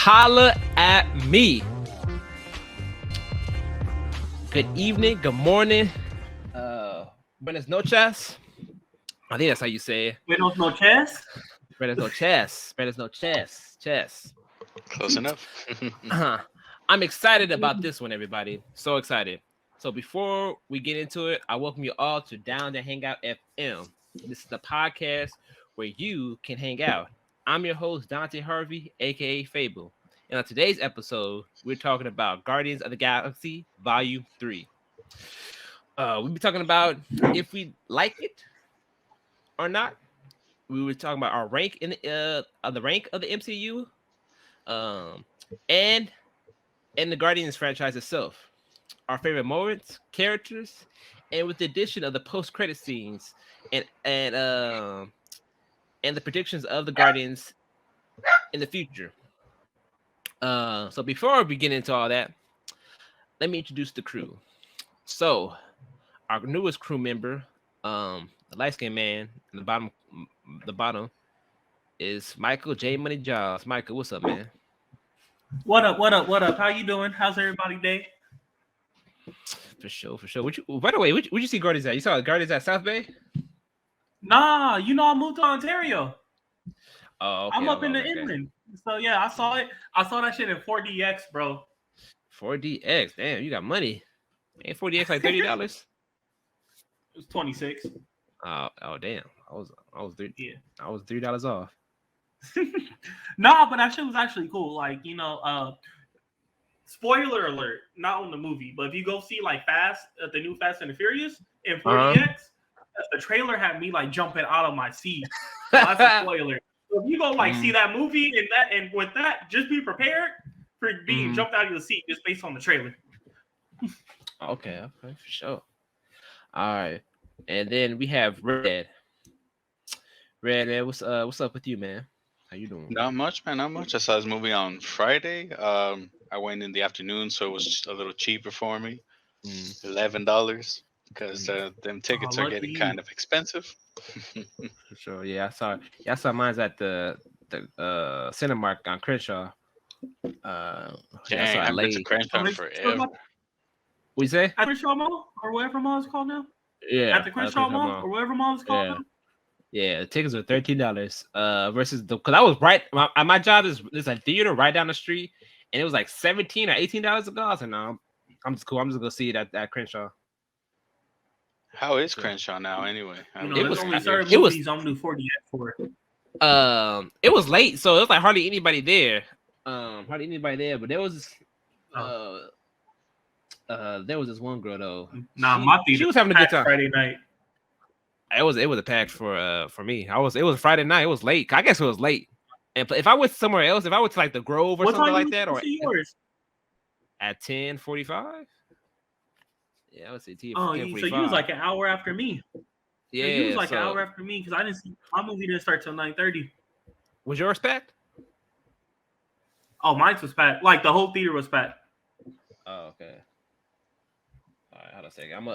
Holla at me. Good evening, good morning. Buenas noches. I think that's how you say it. Buenos noches. Buenas noches. Buenas noches. Chess. Close enough. I'm excited about this one, everybody. So excited. So before we get into it, I welcome you all to Down to Hangout FM. This is the podcast where you can hang out. I'm your host, Dante Harvey, aka Fable. And on today's episode, we're talking about Guardians of the Galaxy Volume 3. We'll be talking about if we like it or not. We were talking about our rank in the rank of the MCU, and the Guardians franchise itself. Our favorite moments, characters, and with the addition of the post-credit scenes and the predictions of the Guardians in the future. So before we get into all that, let me introduce the crew. So our newest crew member, the light-skinned man in the bottom is Michael J. Money Jaws. Michael, what's up, man? What up? How you doing? How's everybody day? For sure. By the way, where'd you see Guardians at? You saw Guardians at South Bay? Nah, I moved to Ontario. Oh, okay, I'm up in the inland. So yeah, I saw it. I saw that shit in 4DX, bro. 4DX, damn, you got money. Ain't 4DX like $30? It was 26. Oh, damn. I was $3 off. Nah, but that shit was actually cool. Like, spoiler alert, not on the movie, but if you go see like the new Fast and the Furious in 4DX, the trailer had me like jumping out of my seat. So that's a spoiler. So if you go see that movie and with that, just be prepared for being jumped out of your seat just based on the trailer. Okay, for sure. All right, and then we have Red. Red, what's up with you, man? How you doing? Not much, man. Not much. I saw this movie on Friday. I went in the afternoon, so it was a little cheaper for me. $11 because them tickets are getting kind of expensive. For sure, yeah. I saw mine's at the Cinemark on Crenshaw. Dang, I've been to Crenshaw forever. What you say? At Crenshaw Mall or whatever mall it's called now. Yeah, at the Crenshaw Mall or whatever mall it's called now. Yeah, the tickets were $13 versus because I was right. My job is there's a theater right down the street, and it was like $17 or $18 a go. I was like, no, I'm just cool. I'm just gonna see it at Crenshaw. How is Crenshaw now, anyway? It was only certain movies I'm gonna do 40 for. It was late, so it was like hardly anybody there. But there was this one girl though. Nah, my theater. She was having a good time Friday night. It was a pack for me. It was Friday night. It was late. I guess it was late. And if I went somewhere else, if I went to like the Grove or something like that, or yours? At 10:45. Yeah, I would say 10:45. Oh, so you was like an hour after me. Yeah, you was like an hour after me because I didn't see my movie didn't start till 9:30. Was yours packed? Oh, mine was packed. Like the whole theater was packed. Oh, okay. All right, hold on a second.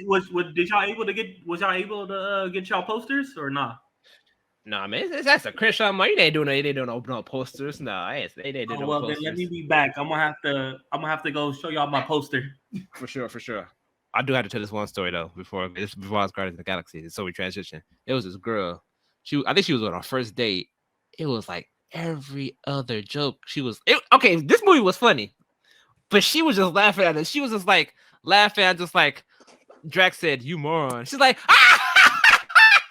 Was y'all able to get y'all posters or not? Nah, man, that's a Crenshaw Mall. They ain't doing no posters. Nah, they didn't do no posters. Then let me be back. I'm gonna have to go show y'all my poster. For sure. I do have to tell this one story though before I was Guardians of the Galaxy. So we transition. It was this girl. I think she was on our first date. It was like every other joke. Okay. This movie was funny, but she was just laughing at it. She was just like laughing at just like Drax said, "You moron." She's like, ah!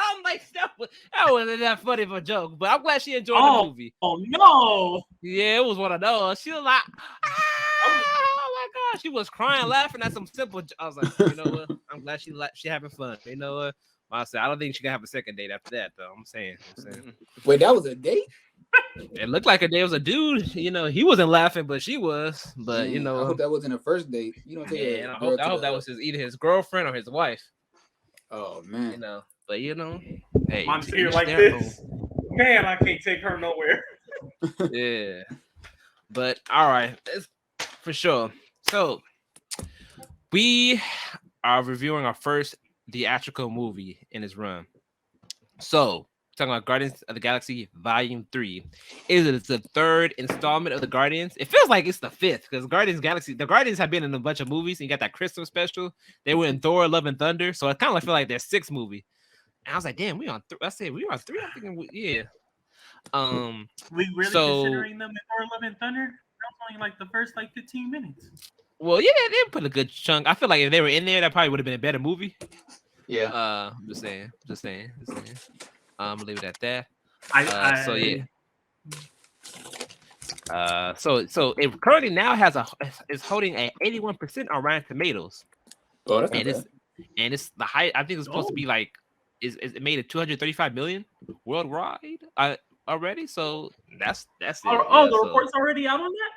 I'm like, that wasn't that funny of a joke, but I'm glad she enjoyed the movie. Oh no! Yeah, it was one of those. She was like, oh my god, she was crying, laughing at some simple. I was like, you know what? I'm glad she having fun. You know what? I said, I don't think she can have a second date after that, though. I'm saying. Wait, that was a date? It looked like a date. It was a dude. He wasn't laughing, but she was. But I hope that wasn't a first date. You don't take I hope that was either his girlfriend or his wife. Oh man. But hey, I'm here like this. Man, I can't take her nowhere. Yeah. But all right, for sure. So we are reviewing our first theatrical movie in its run. So talking about Guardians of the Galaxy Volume 3. It is the third installment of the Guardians. It feels like it's the fifth because the Guardians have been in a bunch of movies. And you got that Christmas special. They were in Thor: Love and Thunder, so it kind of like feel like their sixth movie. And I was like, damn, we on. I said we on 3. I'm thinking, yeah. We really considering them in Thor: Love and Thunder? That was only like the first 15 minutes. Well, yeah, they put a good chunk. I feel like if they were in there, that probably would have been a better movie. Yeah. Just saying. I'm gonna leave it at that. So yeah. So it currently now is holding a 81% on Rotten Tomatoes. Oh, that's not bad. And it's the high. I think it's supposed to be like it made it 235 million worldwide already. So that's it. The report's already out on that.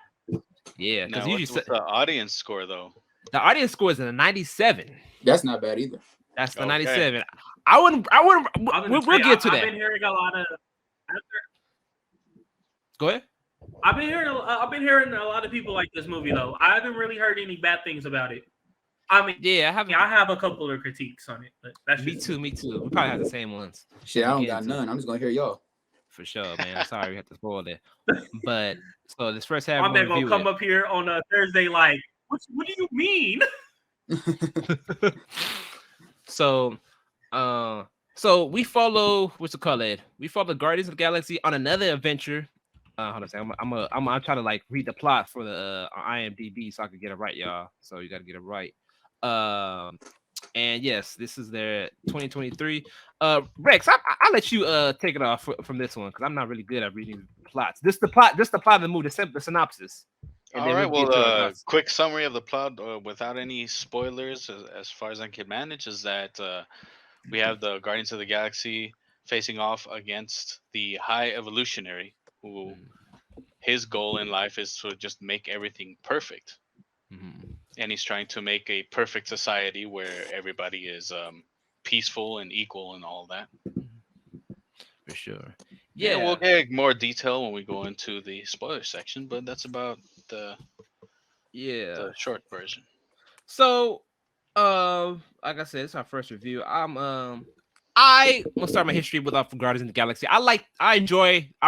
Yeah, because usually what's the audience score though? The audience score is a 97. That's not bad either. That's the 97. I wouldn't. We'll get to that. I've been hearing a lot of. Go ahead. I've been hearing a lot of people like this movie though. I haven't really heard any bad things about it. I mean, yeah, I have a couple of critiques on it, but that's me too. We probably have the same ones. Shit, I don't got none. I'm just gonna hear y'all. For sure, man. I'm sorry we had to spoil it. But so this first half, I'm not gonna come up here on a Thursday like, what do you mean? So we follow we follow Guardians of the Galaxy on another adventure. Hold on a second. I'm trying to like read the plot for the IMDb so I can get it right, y'all. So you got to get it right. And yes, this is their 2023. Rex, I'll let you take it off from this one because I'm not really good at reading plots. This the plot of the movie, the synopsis. All right. Well, quick summary of the plot without any spoilers, as far as I can manage, is that we have the Guardians of the Galaxy facing off against the High Evolutionary, who his goal in life is to just make everything perfect. And he's trying to make a perfect society where everybody is peaceful and equal and all that. For sure. Yeah, we'll get more detail when we go into the spoiler section, but that's about the short version. So, like I said, it's our first review. I will start my history with Guardians of the Galaxy. I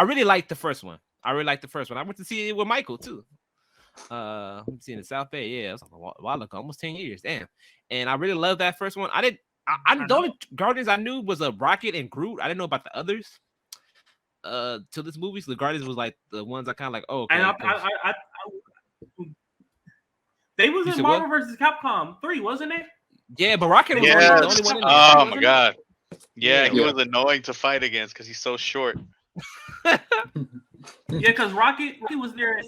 really liked the first one. I went to see it with Michael too. I'm seeing the South Bay. Yeah, it was a while ago, almost 10 years. Damn. And I really loved that first one. The only Guardians I knew was a Rocket and Groot. I didn't know about the others. To this movie, so the Guardians was like the ones I kind of like. Oh, okay. And they was in Marvel vs. Capcom 3, wasn't it? Yeah, but Rocket was the only one in there. Oh my god. Yeah, he was annoying to fight against because he's so short. Yeah, because Rocket was there.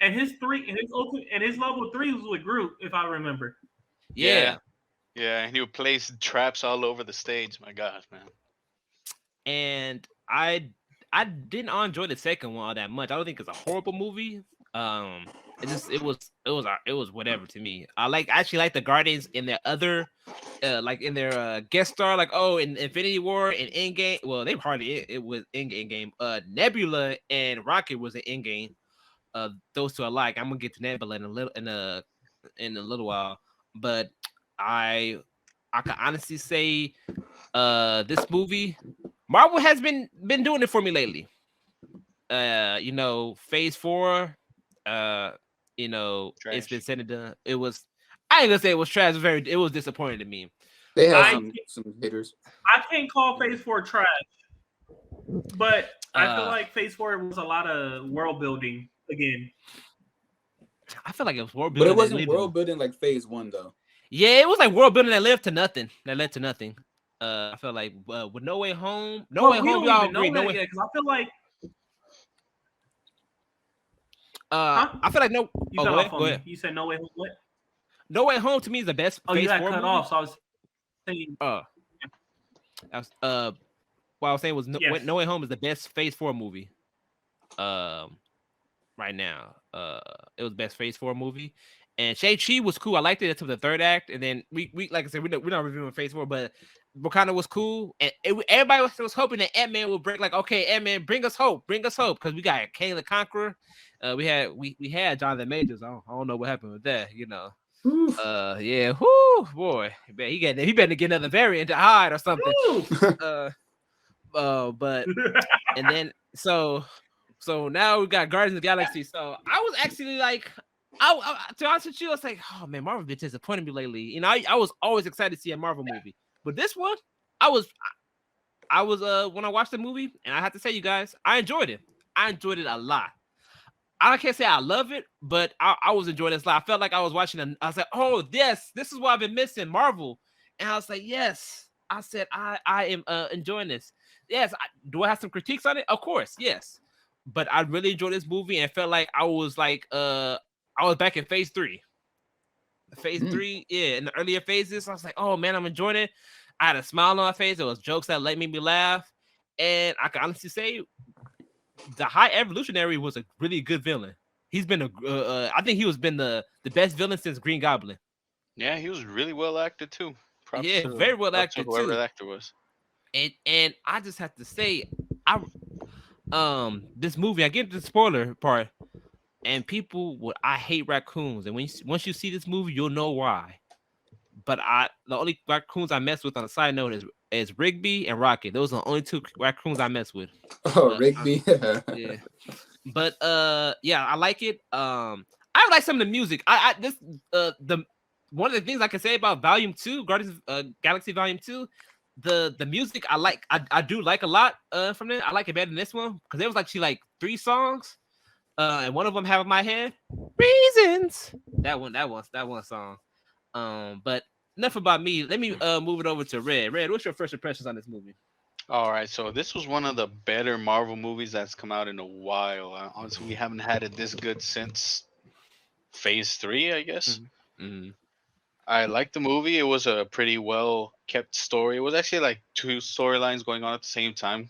And his level 3 was with Groot, if I remember. Yeah, and he would place traps all over the stage. My gosh, man. And I didn't enjoy the second one all that much. I don't think it's a horrible movie. It was whatever to me. I actually like the Guardians in their other, like in their guest star, like in Infinity War and Endgame. Well, they hardly it was Endgame. Nebula and Rocket was an Endgame. Those two alike. I'm gonna get to Nebula in a little while, but I can honestly say, this movie, Marvel has been doing it for me lately. Phase 4, trash. It's been said and done. It was, I ain't gonna say it was trash. It was disappointing to me. They have some hitters. I can't call Phase 4 trash, but I feel like Phase 4 was a lot of world building again. I feel like it was world building, but it wasn't world building like Phase 1 though. Yeah, it was like world building that led to nothing. I feel like with No Way Home, y'all agree. Because I feel like. I feel like no. You got off on me. You said No Way Home. What? No Way Home to me is the best. Oh, you got cut off. So I was saying. What I was saying was No Way Home is the best Phase 4 movie. Right now, it was the best Phase 4 movie, and Shang-Chi was cool. I liked it until the third act, and then we like I said, we're not reviewing Phase 4, but Wakanda was cool, and everybody was hoping that Ant-Man would break. Like, okay, Ant-Man, bring us hope, because we got Kang the Conqueror. We had Jonathan Majors. I don't know what happened with that, Yeah, whoo, boy, he better get another variant to hide or something. But and then so now we got Guardians of the Galaxy. So I was actually like, to be honest with you, I was like, oh man, Marvel been disappointing me lately. You know, I was always excited to see a Marvel movie, but this one, I was when I watched the movie, and I have to say, you guys, I enjoyed it. I enjoyed it a lot. I can't say I love it, but I was enjoying this a lot. I felt like I was watching. I was like, oh yes, this is what I've been missing, Marvel. And I was like, yes. I said I am enjoying this. Yes. Do I have some critiques on it? Of course, yes. But I really enjoyed this movie and felt like I was back in phase 3. Phase 3, yeah, in the earlier phases. I was like, oh man, I'm enjoying it. I had a smile on my face. There was jokes that made me laugh. And I can honestly say the High Evolutionary was a really good villain. He's been I think he was been the best villain since Green Goblin. Yeah, he was really well acted too. Props yeah, to, very well props to acted whoever too. the actor was. And I just have to say, this movie, I get the spoiler part, and I hate raccoons, and once you see this movie, you'll know why. But the only raccoons I mess with on a side note is Rigby and Rocket. Those are the only 2 raccoons I mess with. Oh, Rigby. Yeah. But yeah, I like it. I like some of the music. The one of the things I can say about Volume 2, Guardians of Galaxy Volume 2, the music I do like a lot from it. I like it better than this one because there was actually like 3 songs. And one of them have in my head Reasons. That one song. But enough about me. Let me move it over to Red. Red, what's your first impressions on this movie? All right, so this was one of the better Marvel movies that's come out in a while. Honestly, we haven't had it this good since Phase 3, I guess. Mm-hmm. I liked the movie. It was a pretty well kept story. It was actually like 2 storylines going on at the same time,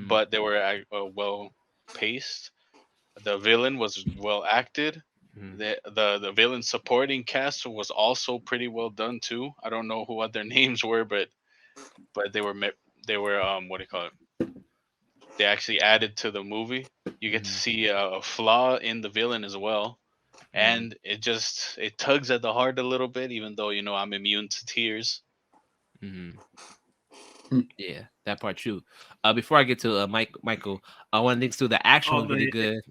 but they were well paced. The villain was well acted. The villain supporting cast was also pretty well done too. I don't know what their names were, but they were what do you call it? They actually added to the movie. You get to see a flaw in the villain as well, and it tugs at the heart a little bit, even though I'm immune to tears. Yeah, that part too. Before I get to Michael, one of the things too, the action was really good.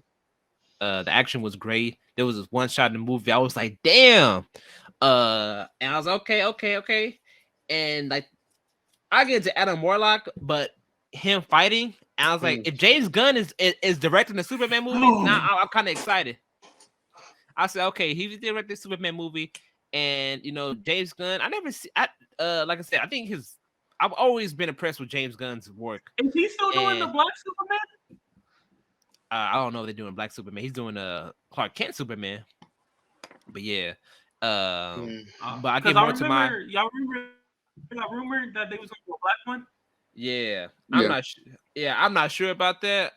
The action was great. There was this one shot in the movie. I was like, damn. And I was okay. And like, I get to Adam Warlock, but him fighting, and I was like, if James Gunn is directing the Superman movie, now I'm kind of excited. I said, okay, he directed the Superman movie, and James Gunn. I never see. Like I said, I think I've always been impressed with James Gunn's work. Is he still doing the Black Superman? I don't know if they're doing Black Superman. He's doing Clark Kent Superman. But yeah, but I give more to my. Y'all remember that rumor that they was going to do a black one? Yeah, I'm not. I'm not sure about that.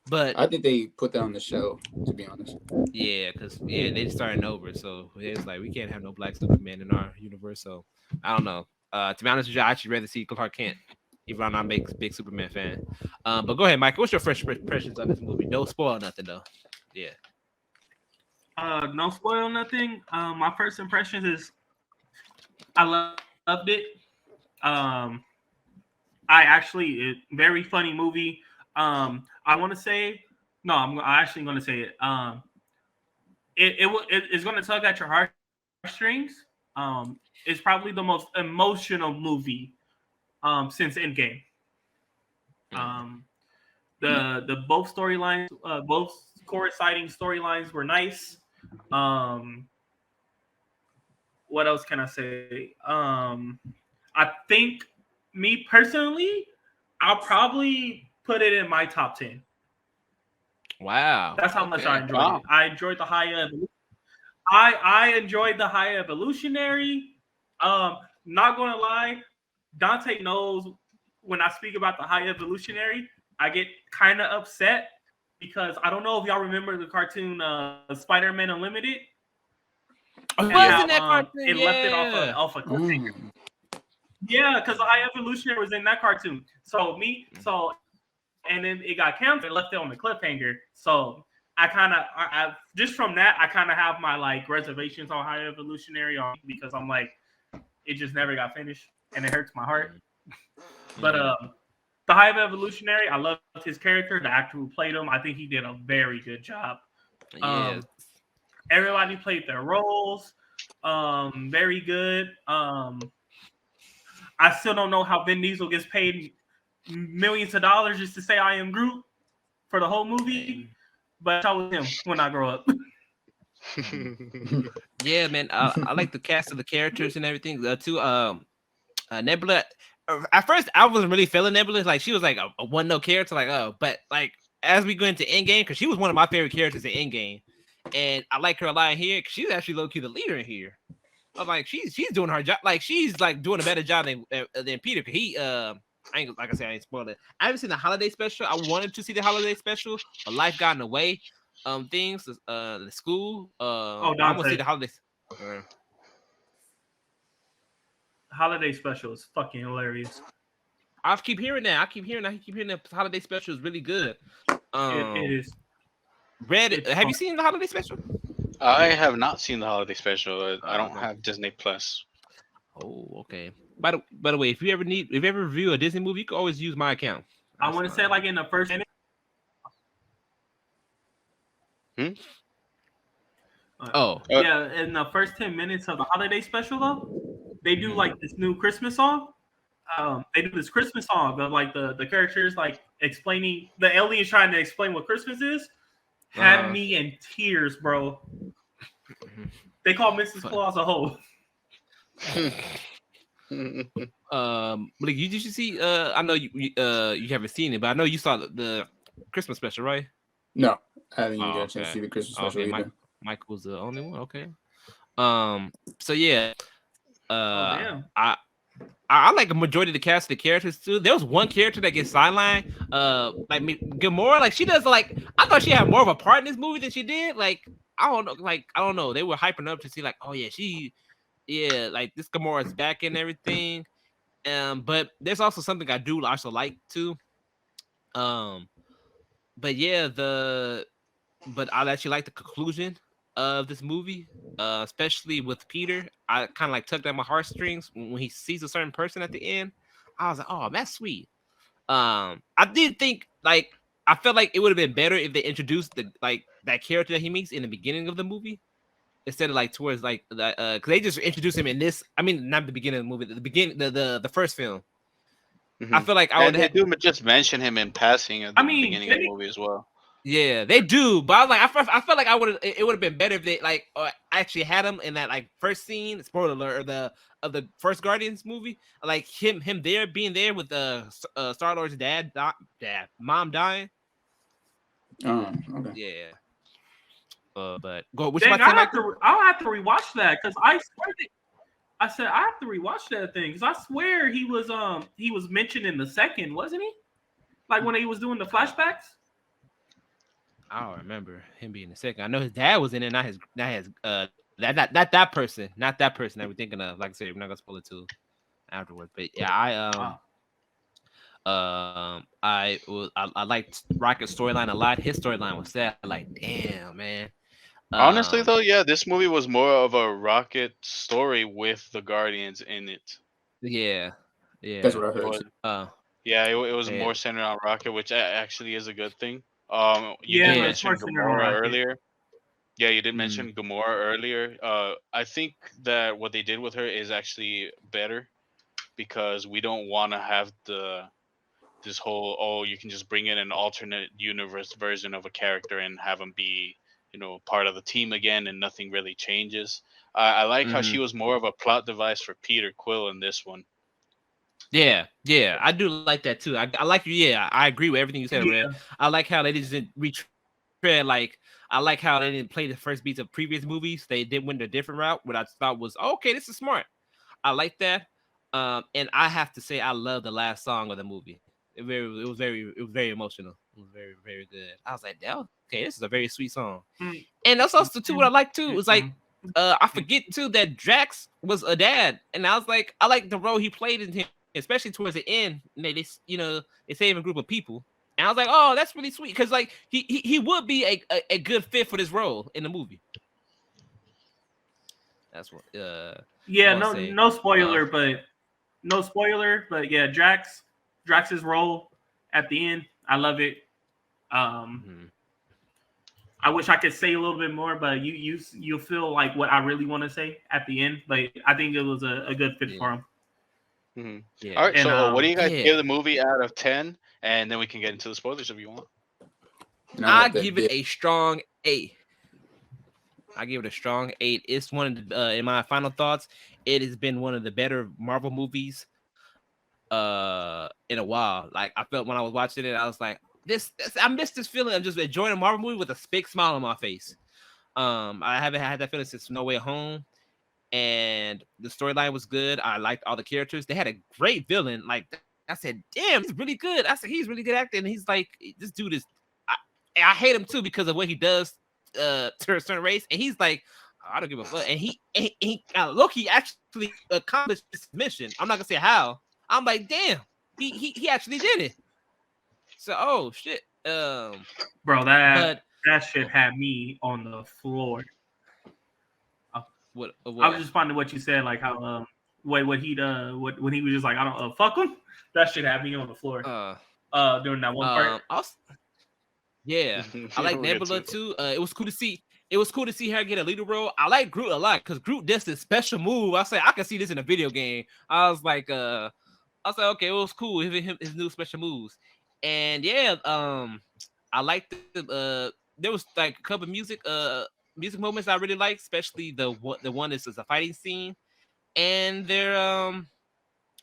But I think they put that on the show, to be honest. Yeah, because they starting over, so it's like we can't have no Black Superman in our universe. So I don't know. To be honest with you, I actually rather see Clark Kent, even though I'm not a big Superman fan. But go ahead, Mike. What's your first impressions on this movie? Don't spoil nothing, though. Yeah. No spoil nothing. My first impressions is I loved it. Very funny movie. I want to say, no, I'm actually going to say it. It's going to tug at your heartstrings. It's probably the most emotional movie since Endgame. The both storylines, both coinciding storylines were nice. What else can I say? I think, me personally, I'll probably put it in my top 10. Wow, that's how much I enjoyed it. I enjoyed the High I enjoyed the High Evolutionary. Not gonna lie, Dante knows when I speak about the High Evolutionary, I get kind of upset because I don't know if y'all remember the cartoon Spider-Man Unlimited. Oh, wasn't that cartoon? It left it off a cliffhanger. Yeah, because the High Evolutionary was in that cartoon. And then it got canceled and left it on the cliffhanger. So I just from that, I kind of have my like reservations on High Evolutionary because I'm like, it just never got finished and it hurts my heart. But the Hive Evolutionary, I loved his character. The actor who played him, I think he did a very good job. Yeah. Everybody played their roles. Very good. I still don't know how Vin Diesel gets paid millions of dollars just to say I am Groot for the whole movie, but I was him when I grow up. Yeah, man. I like the cast of the characters and everything. Too. Nebula. At first, I wasn't really feeling Nebula. Like she was like a one note character. Like but like as we go into Endgame, because she was one of my favorite characters in Endgame, and I like her a lot in here because she's actually low key the leader in here. I'm like she's doing her job. Like she's like doing a better job than Peter. Cause he I ain't, like I said, I ain't spoiled it. I haven't seen the holiday special. I wanted to see the holiday special, but life got in the way. Things. The school. I'm gonna see the holidays. Holiday special is fucking hilarious. I keep hearing that. I keep hearing the holiday special is really good. It is. Red, have you seen the holiday special? I have not seen the holiday special. I don't have Disney Plus. Oh, okay. By the way, if you ever review a Disney movie, you can always use my account. I want to say like in the first minute. Yeah, in the first 10 minutes of the holiday special though, they do like this new Christmas song. They do this Christmas song of like the characters like explaining the aliens trying to explain what Christmas is. Had me in tears, bro. They call Mrs. Claus a hoe. Like did you see? I know you haven't seen it, but I know you saw the Christmas special, right? No, I haven't even got a chance to see the Christmas special either. Michael's the only one. Okay. So yeah. Damn. I like a majority of the cast of the characters too. There was one character that gets sidelined. Like Gamora, like she does like I thought she had more of a part in this movie than she did. Like I don't know. They were hyping up to see like, oh yeah, like this Gamora's back and everything. But there's also something I do also like too. But yeah, but I actually like the conclusion of this movie, especially with Peter. I kind of like tugged at my heartstrings when he sees a certain person at the end. I was like, oh, that's sweet. I did think like I felt like it would have been better if they introduced that character that he meets in the beginning of the movie instead of like towards like because they just introduced him in this. I mean, not the beginning of the movie, the beginning, the first film. I feel like I would have just mention him in passing at the beginning of the movie as well. Yeah, they do, but I was like, I felt like it would have been better if they like actually had him in that like first scene, spoiler alert, of the first Guardians movie, like him there being there with Star-Lord's mom dying. Oh, okay. Yeah. But go. Which I'll have to rewatch that because I swear I said I have to rewatch that thing because I swear he was mentioned in the second, wasn't he? Like when he was doing the flashbacks. I don't remember him being the second. I know his dad was in it, not that person that we're thinking of. Like I said, we're not gonna spoil it too afterwards. But yeah, I liked Rocket's storyline a lot. His storyline was sad. Like, damn, man. Honestly, though, yeah, this movie was more of a Rocket story with the Guardians in it. Yeah. That's what I heard. Yeah, it was more centered on Rocket, which actually is a good thing. You did mention Gamora earlier. Yeah, you did mention Gamora earlier. I think that what they did with her is actually better because we don't want to have this whole you can just bring in an alternate universe version of a character and have them be part of the team again and nothing really changes. I like how she was more of a plot device for Peter Quill in this one. Yeah, I do like that too. I like you. Yeah, I agree with everything you said, Red. I like how they didn't retread. Like, I like how they didn't play the first beats of previous movies. They did went a different route, what I thought was okay. This is smart. I like that. And I have to say, I love the last song of the movie. It was very emotional. It was very, very good. I was like, okay, this is a very sweet song. And that's also too what I like too. Was like, I forget too that Drax was a dad, and I was like, I like the role he played in him. Especially towards the end, they save a group of people, and I was like, "Oh, that's really sweet," because like he would be a good fit for this role in the movie. That's what. Yeah, no spoiler, but yeah, Drax. Drax's role at the end. I love it. I wish I could say a little bit more, but you feel like what I really want to say at the end. But I think it was a good fit for him. Mm-hmm. Yeah. All right. So, what do you guys give the movie out of 10? And then we can get into the spoilers if you want. I give it a strong 8. I give it a strong 8. It's one of the, in my final thoughts, it has been one of the better Marvel movies in a while. Like I felt when I was watching it, I was like, this I missed this feeling of just enjoying a Marvel movie with a big smile on my face. I haven't had that feeling since No Way Home, and the storyline was good. I liked all the characters. They had a great villain. Like I said, damn, he's really good. I said he's really good acting. And he's like, this dude is. I hate him too because of what he does to a certain race, and he's like, I don't give a fuck. And he Loki actually accomplished his mission. I'm not gonna say how. I'm like, damn, he actually did it. So, oh shit, bro, that shit had me on the floor. What? I was just finding what you said, like how what he when he was just like, I don't fuck him. That shit had me on the floor. During that one part. Yeah, I like Nebula too. It was cool to see. It was cool to see her get a leader role. I like Groot a lot because Groot does this special move. I said I can see this in a video game. I was like, okay, it was cool. His new special moves, and yeah, I liked there was like a couple of music moments I really liked, especially the one is a fighting scene, and and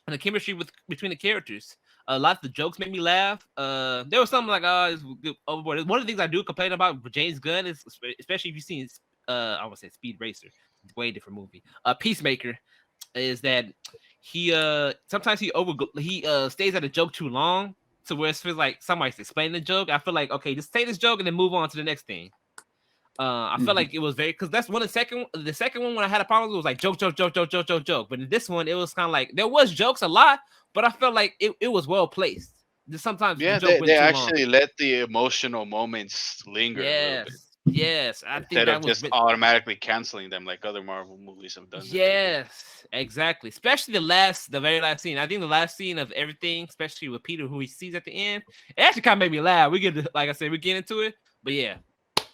the chemistry between the characters. A lot of the jokes made me laugh. There was something like, it's overboard. One of the things I do complain about with James Gunn is, especially if you've seen, I would say Speed Racer, way different movie. Peacemaker, is that he sometimes he stays at a joke too long, to where it feels like somebody's explaining the joke. I feel like, okay, just say this joke and then move on to the next thing. I felt like it was very, because that's the second one when I had a problem, it was like joke. But in this one, it was kind of like there was jokes a lot, but I felt like it was well placed. Sometimes they actually let the emotional moments linger a little bit. Yes, I think that was just automatically canceling them like other Marvel movies have done. Yes, exactly. Especially the very last scene. I think the last scene of everything, especially with Peter, who he sees at the end, it actually kind of made me laugh. We get we get into it, but yeah.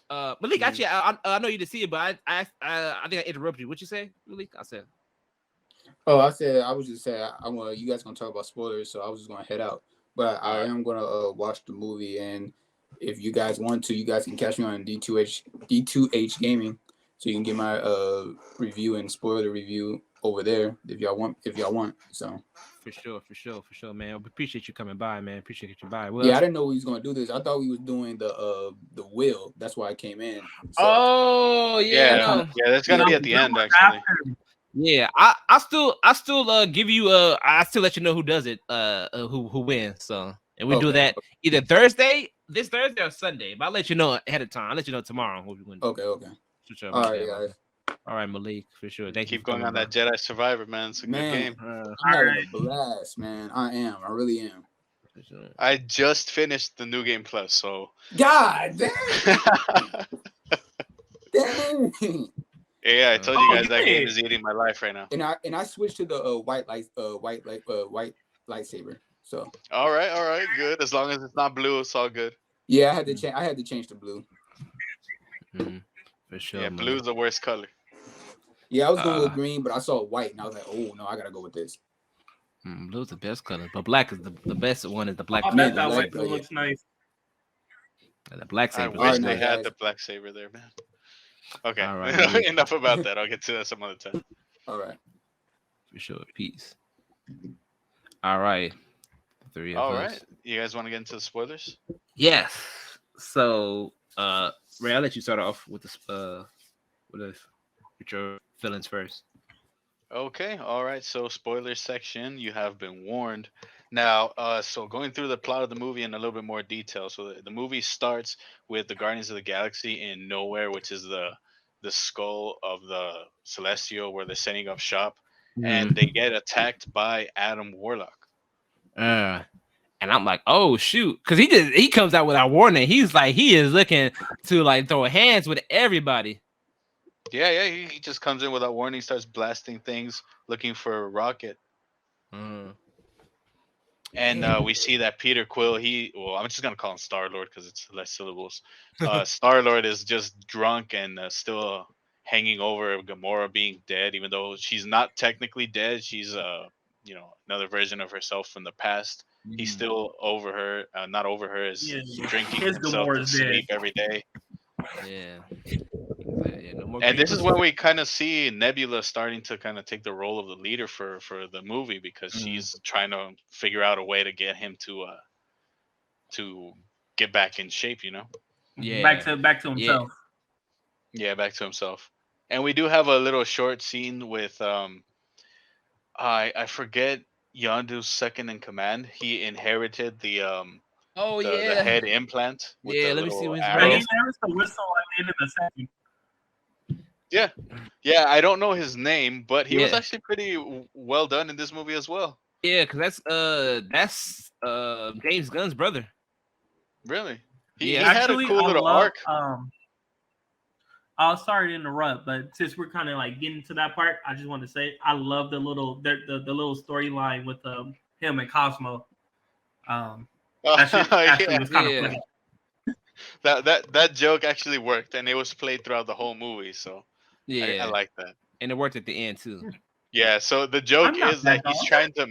Malik, actually, I know you didn't see it, but I think I interrupted you. What you say, Malik? I said. Oh, I was just saying, you guys gonna talk about spoilers, so I was just gonna head out. But I am gonna watch the movie, and if you guys want to, you guys can catch me on D2H Gaming, so you can get my review and spoiler review over there if y'all want. So. For sure, man. We appreciate you coming by, man. Appreciate you by. Well, yeah, I didn't know we was gonna do this. I thought we was doing the wheel. That's why I came in. So, oh yeah, that's gonna be at the end actually. Yeah, I still give you I still let you know who does it, who wins. So, and we do that either this Thursday or Sunday. But I'll let you know ahead of time. I'll let you know tomorrow who we win. Okay. Sure, all right, guys. All right, Malik, for sure. Thank you. Keep going on that Jedi Survivor, man. It's a good game. I'm having a blast, man. I really am. Sure. I just finished the New Game Plus, so. God damn. Dang. Yeah, I told you guys that game is eating my life right now. And I switched to the white lightsaber. So. All right, good. As long as it's not blue, it's all good. Yeah, I had to change to blue. For sure. Yeah, blue's the worst color. Yeah, I was going with green, but I saw white, and I was like, "Oh no, I gotta go with this." Blue's the best color, but black is the best one. Is the black? That white blue looks nice. The black saber. I wish they had the black saber there, man. Okay, all right, enough about that. I'll get to that some other time. All right, for sure. Peace. All right, three of us. All right, you guys want to get into the spoilers? Yes. So, Ray, I'll let you start off with with your feelings first. Okay, all right. So, spoiler section, you have been warned. Now, so going through the plot of the movie in a little bit more detail. So, the movie starts with the Guardians of the Galaxy in Nowhere, which is the skull of the Celestial where they're setting up shop, and they get attacked by Adam Warlock. And I'm like, oh shoot, because he comes out without warning. He's like, he is looking to like throw hands with everybody. Yeah, he just comes in without warning, starts blasting things, looking for a rocket. And we see that Peter Quill, I'm just gonna call him Star Lord because it's less syllables. Star Lord is just drunk and still hanging over Gamora being dead, even though she's not technically dead. She's another version of herself from the past. He's still over her, not over her, is drinking His himself to Gamora's dead. sleep every day. Yeah. Yeah, no more And this is creepers. when we kind of see Nebula starting to kind of take the role of the leader for the movie because she's trying to figure out a way to get him to get back in shape, Yeah. Back to himself. Yeah, back to himself. And we do have a little short scene with I forget Yondu's second in command. He inherited the Oh the yeah. head implant with Yeah, the let me see little his arrow. And he never the whistle at the end of the second. Yeah, I don't know his name, but he was Yeah. actually pretty well done in this movie as well. Yeah, because that's James Gunn's brother. Really? He Yeah. had a Actually, cool I little love, arc. I'm sorry to interrupt, but since we're kind of like getting to that part, I just want to say I love the little storyline with him and Cosmo. That shit actually was kind of funny. That joke actually worked, and it was played throughout the whole movie. So I like that. And it worked at the end too. Yeah. So the joke I'm not is that that he's trying to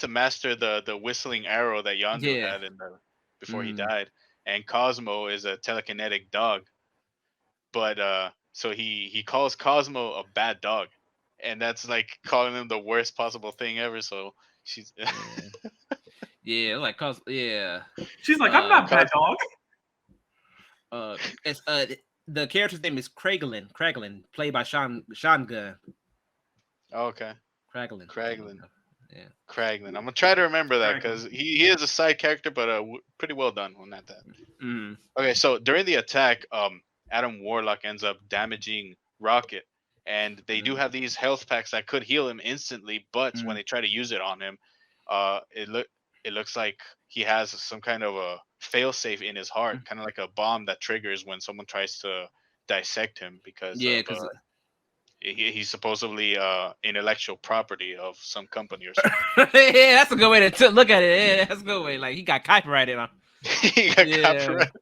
master the whistling arrow that Yondu had before he died, and Cosmo is a telekinetic dog. But so he calls Cosmo a bad dog, and that's like calling him the worst possible thing ever. So she's Yeah, like cause she's like, I'm not bad dog. It's the character's name is Kraglin, played by Sean Gunn. Okay. Kraglin. Yeah. Kraglin. I'm gonna try to remember that because he is a side character, but pretty well done on that. Okay, so during the attack, Adam Warlock ends up damaging Rocket, and they do have these health packs that could heal him instantly, but when they try to use it on him, it looks like he has some kind of a failsafe in his heart, kind of like a bomb that triggers when someone tries to dissect him because he's supposedly intellectual property of some company or something. Yeah, that's a good way to look at it. Yeah, that's a good way. Like he got copyrighted on. He got copyrighted.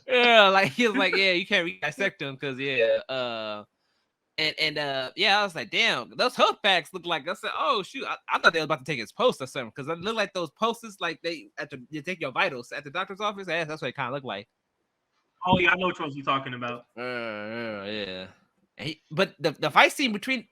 Yeah, like he was like, yeah, you can't dissect him because I was like, damn, those health packs look like. I said, oh shoot, I thought they were about to take his post or something because it looked like those posters, like you take your vitals at the doctor's office. Yeah, that's what it kind of looked like. Oh yeah, I know which ones you're talking about. Yeah. But the fight scene between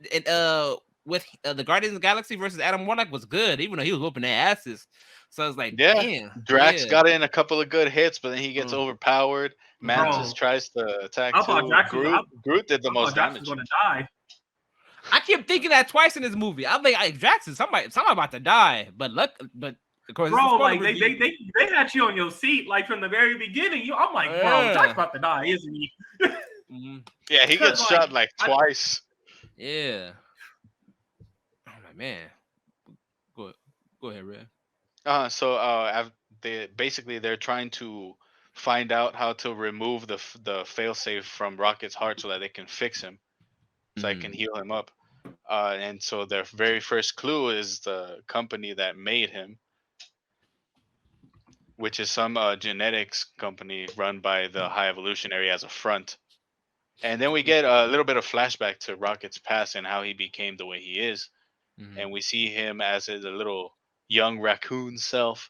with the Guardians of the Galaxy versus Adam Warlock was good, even though he was whooping their asses. So I was like, damn. Drax got in a couple of good hits, but then he gets overpowered. Mantis tries to attack too. Groot did the most damage. Drax was gonna die. I kept thinking that twice in this movie. I'm like, Drax is somebody about to die. But of course, bro, like they had you on your seat like from the very beginning. I'm like, bro, Drax about to die, isn't he? Yeah, he gets shot like twice. Yeah. I'm like, man. Go ahead, Red. They're trying to find out how to remove the failsafe from Rocket's heart so that they can fix him, so they can heal him up. And so their very first clue is the company that made him, which is some genetics company run by the High Evolutionary as a front. And then we get a little bit of flashback to Rocket's past and how he became the way he is. And we see him as a little young raccoon self,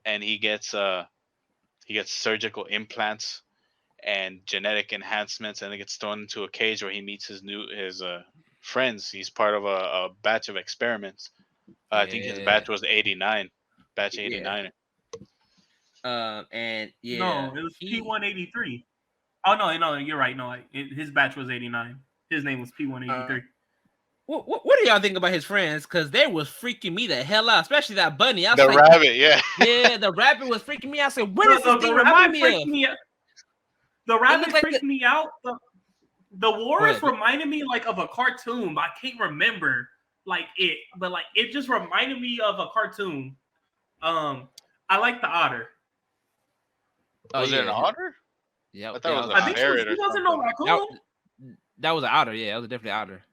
and he gets surgical implants and genetic enhancements, and he gets thrown into a cage where he meets his friends. He's part of a batch of experiments. I think his batch was 89, batch 89. And no, it was P183. Oh no, you're right. No, his batch was 89. His name was P183. What do y'all think about his friends? Because they was freaking me the hell out, especially that bunny. The rabbit, yeah. Yeah, the rabbit was freaking me out. I said, what does this thing remind me of? The rabbit freaked me out. The Wars reminded me like of a cartoon, but I can't remember it. But it just reminded me of a cartoon. I like the otter. Was it an otter? Yeah, I thought it was a ferret. It wasn't no raccoon. That was an otter. Yeah, that was definitely an otter.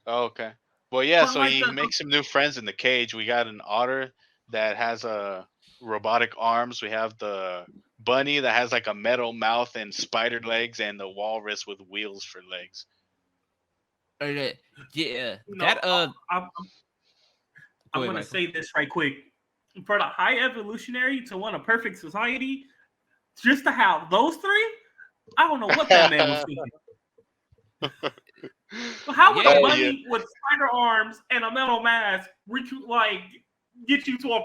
Oh, okay. Well, yeah. So he makes some new friends in the cage. We got an otter that has a robotic arms. We have the bunny that has like a metal mouth and spider legs, and the walrus with wheels for legs. Yeah, No, that I'm, go I'm ahead, gonna Michael. say this right quick. For the high evolutionary to want a perfect society, just to have those three, I don't know what that man was thinking. How would a Yeah, Yeah. bunny with spider arms and a metal mask reach you, like get you to a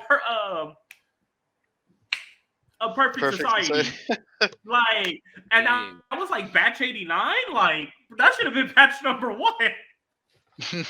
perfect Perfect society? society. Like, and yeah. I was like batch 89. Like that should have been batch number 1.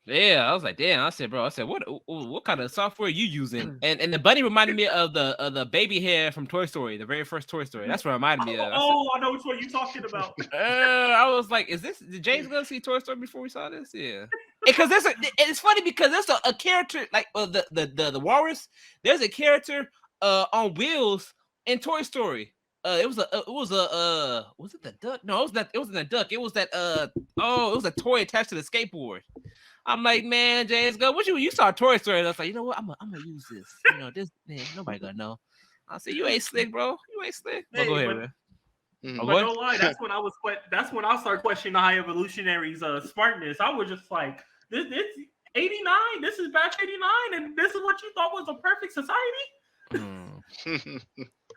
Yeah, I was like, damn. I said, bro, I said, what kind of software are you using? And the bunny reminded me of the baby hair from Toy Story, the very first Toy Story. That's what it reminded me of. I said, I know which one you're talking about. I was like, did James go see Toy Story before we saw this? Yeah. Because it's funny because there's a character like the walrus. There's a character on wheels in Toy Story. Was it the duck? No, it wasn't a duck. It was that it was a toy attached to the skateboard. I'm like, man, James, go. What you saw Toy Story? And I was like, you know what? I'm gonna use this. You know, this man, nobody gonna know. I said, you ain't slick, bro. You ain't slick. But go Hey, ahead, but man. Oh, but go no lie, that's when I was. That's when I started questioning the high evolutionary's smartness. I was just like, this 89. This is batch 89, and this is what you thought was a perfect society.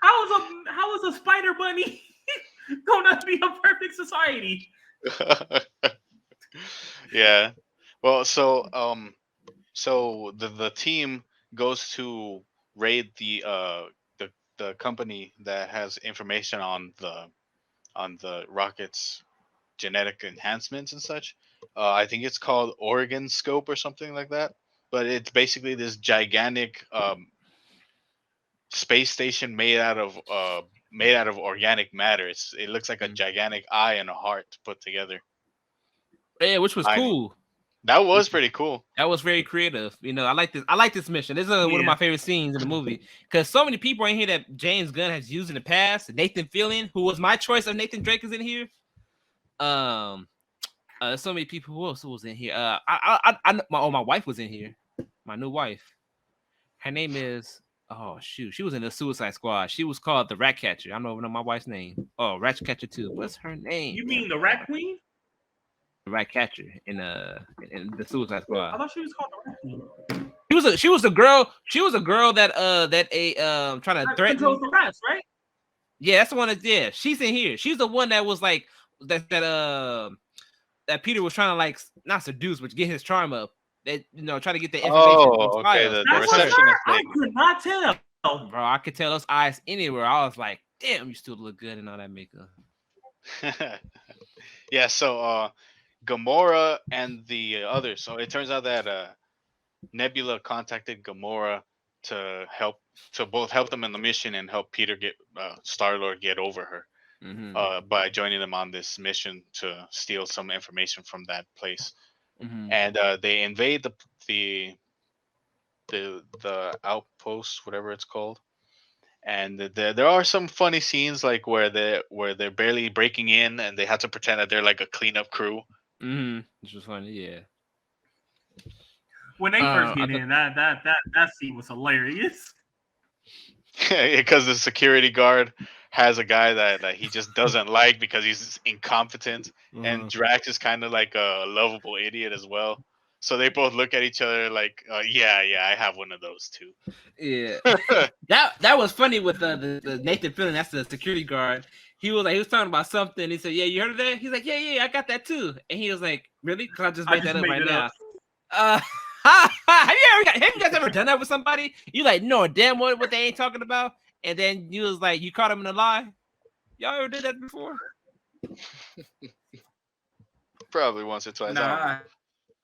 How is a spider bunny gonna be a perfect society? Yeah. Well, so the team goes to raid the company that has information on the rocket's genetic enhancements and such. I think it's called Oregon Scope or something like that. But it's basically this gigantic space station made out of organic matter. It looks like a gigantic eye and a heart put together. Yeah, which was Tiny. cool. That was pretty cool. That was very creative. You know, I like this. I like this mission. This is one of my Yeah. favorite scenes in the movie because so many people in here that James Gunn has used in the past. Nathan Fillion, who was my choice of Nathan Drake, is in here. So many people. Who else was in here? My wife was in here. My new wife. Her name is. Oh shoot, she was in the Suicide Squad. She was called the Rat Catcher. I don't even know my wife's name. Oh, Rat Catcher too. What's her name? You mean the Rat Queen? The Rat Catcher in the Suicide Squad. I thought she was called the Rat Queen. She was a girl. She was a girl that trying to threaten. Controls the rats, right? Yeah, that's the one that she's in here. She's the one that was like that Peter was trying to like not seduce, but get his charm up. That try to get the information. Oh, okay. The That's what receptionist I lady. could not tell. Bro, I could tell those eyes anywhere. I was like, damn, you still look good in all that makeup. Yeah. So Gamora and the others. So it turns out that Nebula contacted Gamora to both help them in the mission and help Peter get Star-Lord get over her by joining them on this mission to steal some information from that place. And they invade the outpost, whatever it's called. And there are some funny scenes like where they're barely breaking in and they have to pretend that they're like a cleanup crew. Which was funny, yeah. When they first get in, that scene was hilarious. Because the security guard has a guy that he just doesn't like because he's incompetent, and Drax is kind of like a lovable idiot as well. So they both look at each other like, yeah, I have one of those too. Yeah, that was funny with the Nathan Fillion. That's the security guard. He was talking about something. He said, "Yeah, you heard of that?" He's like, "Yeah, I got that too." And he was like, "Really?" Because I just made that up right now. Have you guys ever done that with somebody? You like know damn what they ain't talking about, and then you was like, you caught them in a lie. Y'all ever did that before? Probably once or twice. Nah,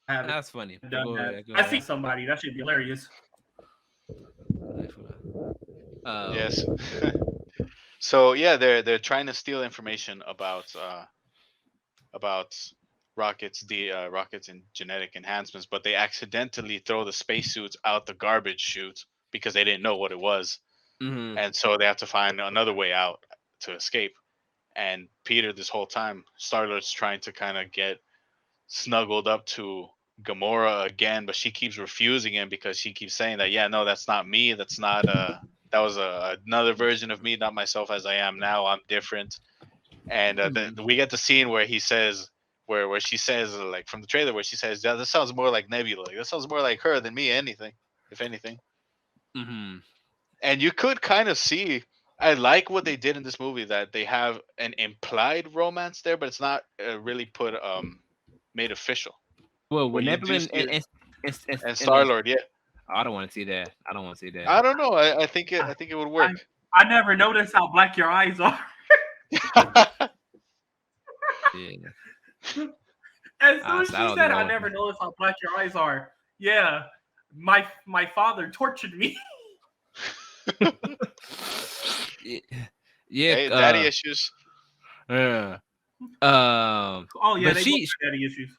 I haven't. That's funny. Go I see somebody. That should be hilarious. Yes. So yeah, they're trying to steal information about rockets, rockets and genetic enhancements, but they accidentally throw the spacesuits out the garbage chute because they didn't know what it was, and so they have to find another way out to escape. And Peter, this whole time, Star-Lord's trying to kind of get snuggled up to Gamora again, but she keeps refusing him because she keeps saying that, yeah, no, that's not me. That's not that was another version of me, not myself as I am now. I'm different. And we get the scene where he says, where she says, like from the trailer, where she says, yeah, this sounds more like Nebula. Like, this sounds more like her than me. Anything, if anything. Mm-hmm. And you could kind of see. I like what they did in this movie, that they have an implied romance there, but it's not really put made official. Well, But with you Nebula do see it. And and Star Lord, yeah. I don't want to see that. I don't want to see that. I don't know. I think it would work. I never noticed how black your eyes are. Yeah. As soon as I she don't said, know. "I never noticed how black your eyes are." Yeah, my father tortured me. Yeah. Hey, daddy issues. Oh Oh yeah, but they she, both have daddy issues.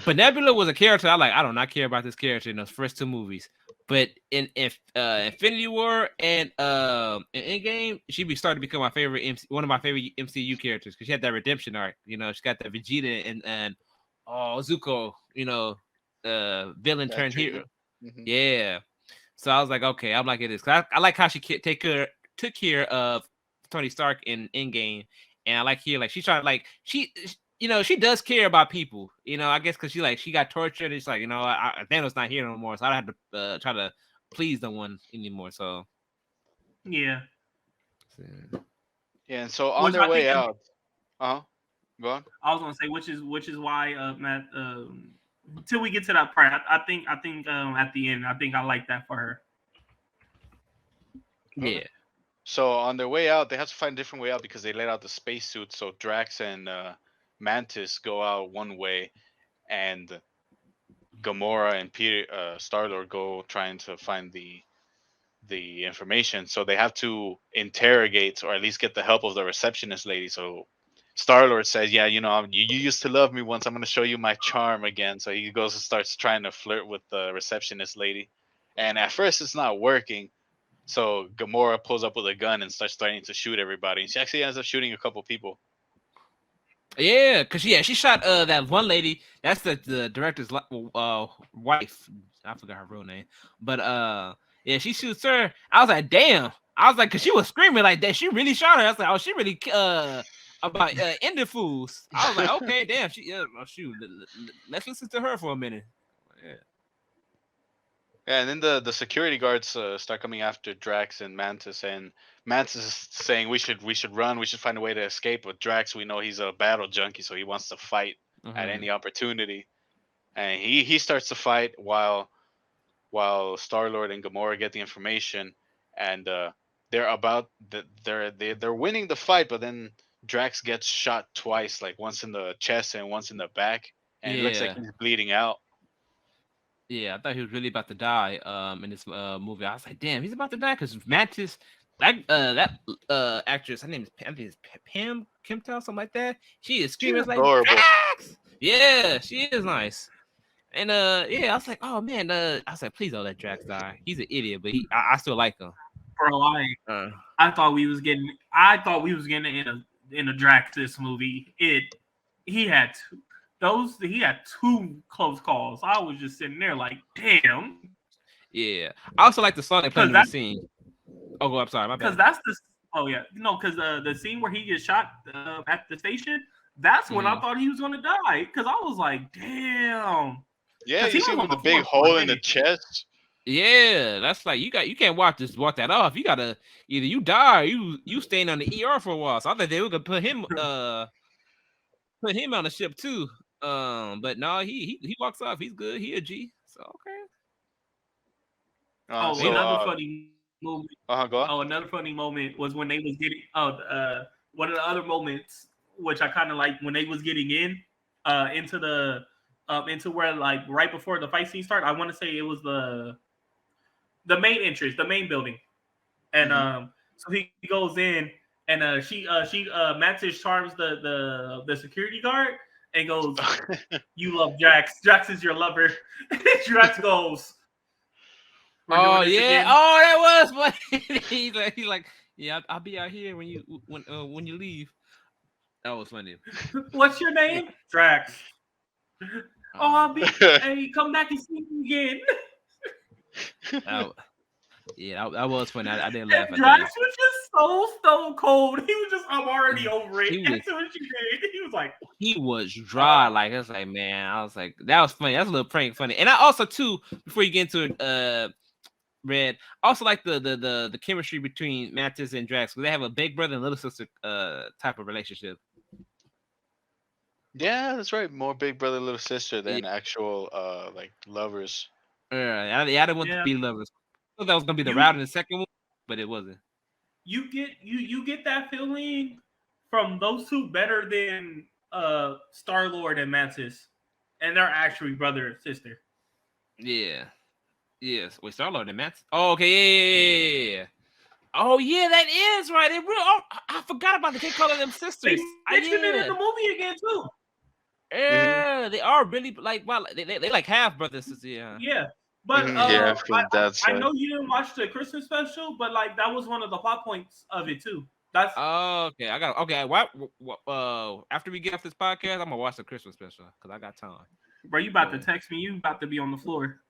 but Nebula was a character I do not care about this character in those first two movies. But in Infinity War and in Endgame, she started to become my favorite one of my favorite MCU characters because she had that redemption arc. You know, she got that Vegeta and Zuko. You know, villain That turned hero. treatment. Mhm. Yeah. So I was like, okay, I'm liking this. I like how she took care of Tony Stark in Endgame, and I like here like she's trying to like she does care about people. You know, I guess because she got tortured. It's like Thanos not here no more, so I don't have to try to please no one anymore. So Yeah. Yeah, and so on Which their I way think out, go on. I was gonna say, which is why Matt. Till we get to that part, I think at the end, I think I like that for her. Yeah. So on their way out, they have to find a different way out because they let out the spacesuit. So Drax and Mantis go out one way, and Gamora and Star Lord go trying to find the information. So they have to interrogate or at least get the help of the receptionist lady. So Star Lord says, "Yeah, you used to love me once. I'm going to show you my charm again." So he goes and starts trying to flirt with the receptionist lady, and at first it's not working. So Gamora pulls up with a gun and starts starting to shoot everybody. And she actually ends up shooting a couple people. Yeah, cause she shot that one lady. That's the director's wife. I forgot her real name, but yeah, she shoots her. I was like, damn. I was like, cause she was screaming like that. She really shot her. I was like, oh, she really about ending fools. I was like, okay, damn. Shoot. Let's listen to her for a minute. Yeah. Yeah, and then the security guards start coming after Drax and Mantis is saying we should run, we should find a way to escape. But Drax, we know he's a battle junkie, so he wants to fight at any opportunity, and he starts to fight while Star Lord and Gamora get the information, and they're winning the fight, but then Drax gets shot twice, like once in the chest and once in the back, and it looks like he's bleeding out. Yeah, I thought he was really about to die in this movie. I was like, damn, he's about to die because Mantis, that actress, her name is I think it's Pam Kimtel, something like that. She is screaming like Drax! Yeah, she is nice. And yeah, I was like, oh man, I was like, please don't let Drax die. He's an idiot, but I still like him. Bro, I thought we was getting in a Drax this movie. He had two close calls. I was just sitting there like, damn. Yeah, I also like the song they played in the scene. Oh, I'm sorry, my bad. Because that's because the scene where he gets shot at the station. That's when I thought he was gonna die. Because I was like, damn. Yeah, you see him with the big hole in the chest. Yeah, that's like you can't walk that off. You gotta either you die or you staying on the ER for a while. So I thought they were gonna put him on the ship too. But no, he walks off. He's good. He a G. So okay. Another funny moment. Go on. Oh, another funny moment was when they was getting one of the other moments which I kind of like when they was getting into where like right before the fight scene started. I want to say it was the main entrance, the main building, and so he goes in and she Mantis charms the security guard and goes, "You love Drax. Drax is your lover." Drax goes, "Oh yeah, again. Oh that was funny." he's like, "Yeah, I'll be out here when you leave." That was funny. What's your name? Drax. I'll be. Hey, come back and see me again. That was funny. I didn't laugh at Drax that. was just so stone cold. He was just, I'm already over it. He was- As soon as you did, he was like, He was dry. Like, I was like, man, I was like, that was funny. That's a little prank funny. And I also too, before you get into it, Red, also like the chemistry between Mantis and Drax, because they have a big brother and little sister type of relationship. Yeah, that's right. More big brother, little sister than actual like lovers. I didn't want to be lovers. I thought that was gonna be the route in the second one, but it wasn't. You get that feeling from those two better than Star-Lord and Mantis, and they're actually brother and sister. Yeah. Yes. Wait, Star-Lord and Mantis. Oh, okay. Yeah. Oh yeah, that is right. It real. Oh, I forgot about the kid calling them sisters. They mentioned it in the movie again too. Yeah, they are really like they like half brothers. Yeah. Yeah. But I know you didn't watch the Christmas special, but like that was one of the plot points of it too. That's okay. I got okay. What after we get off this podcast, I'm gonna watch the Christmas special because I got time. Bro, you about to text me? You about to be on the floor?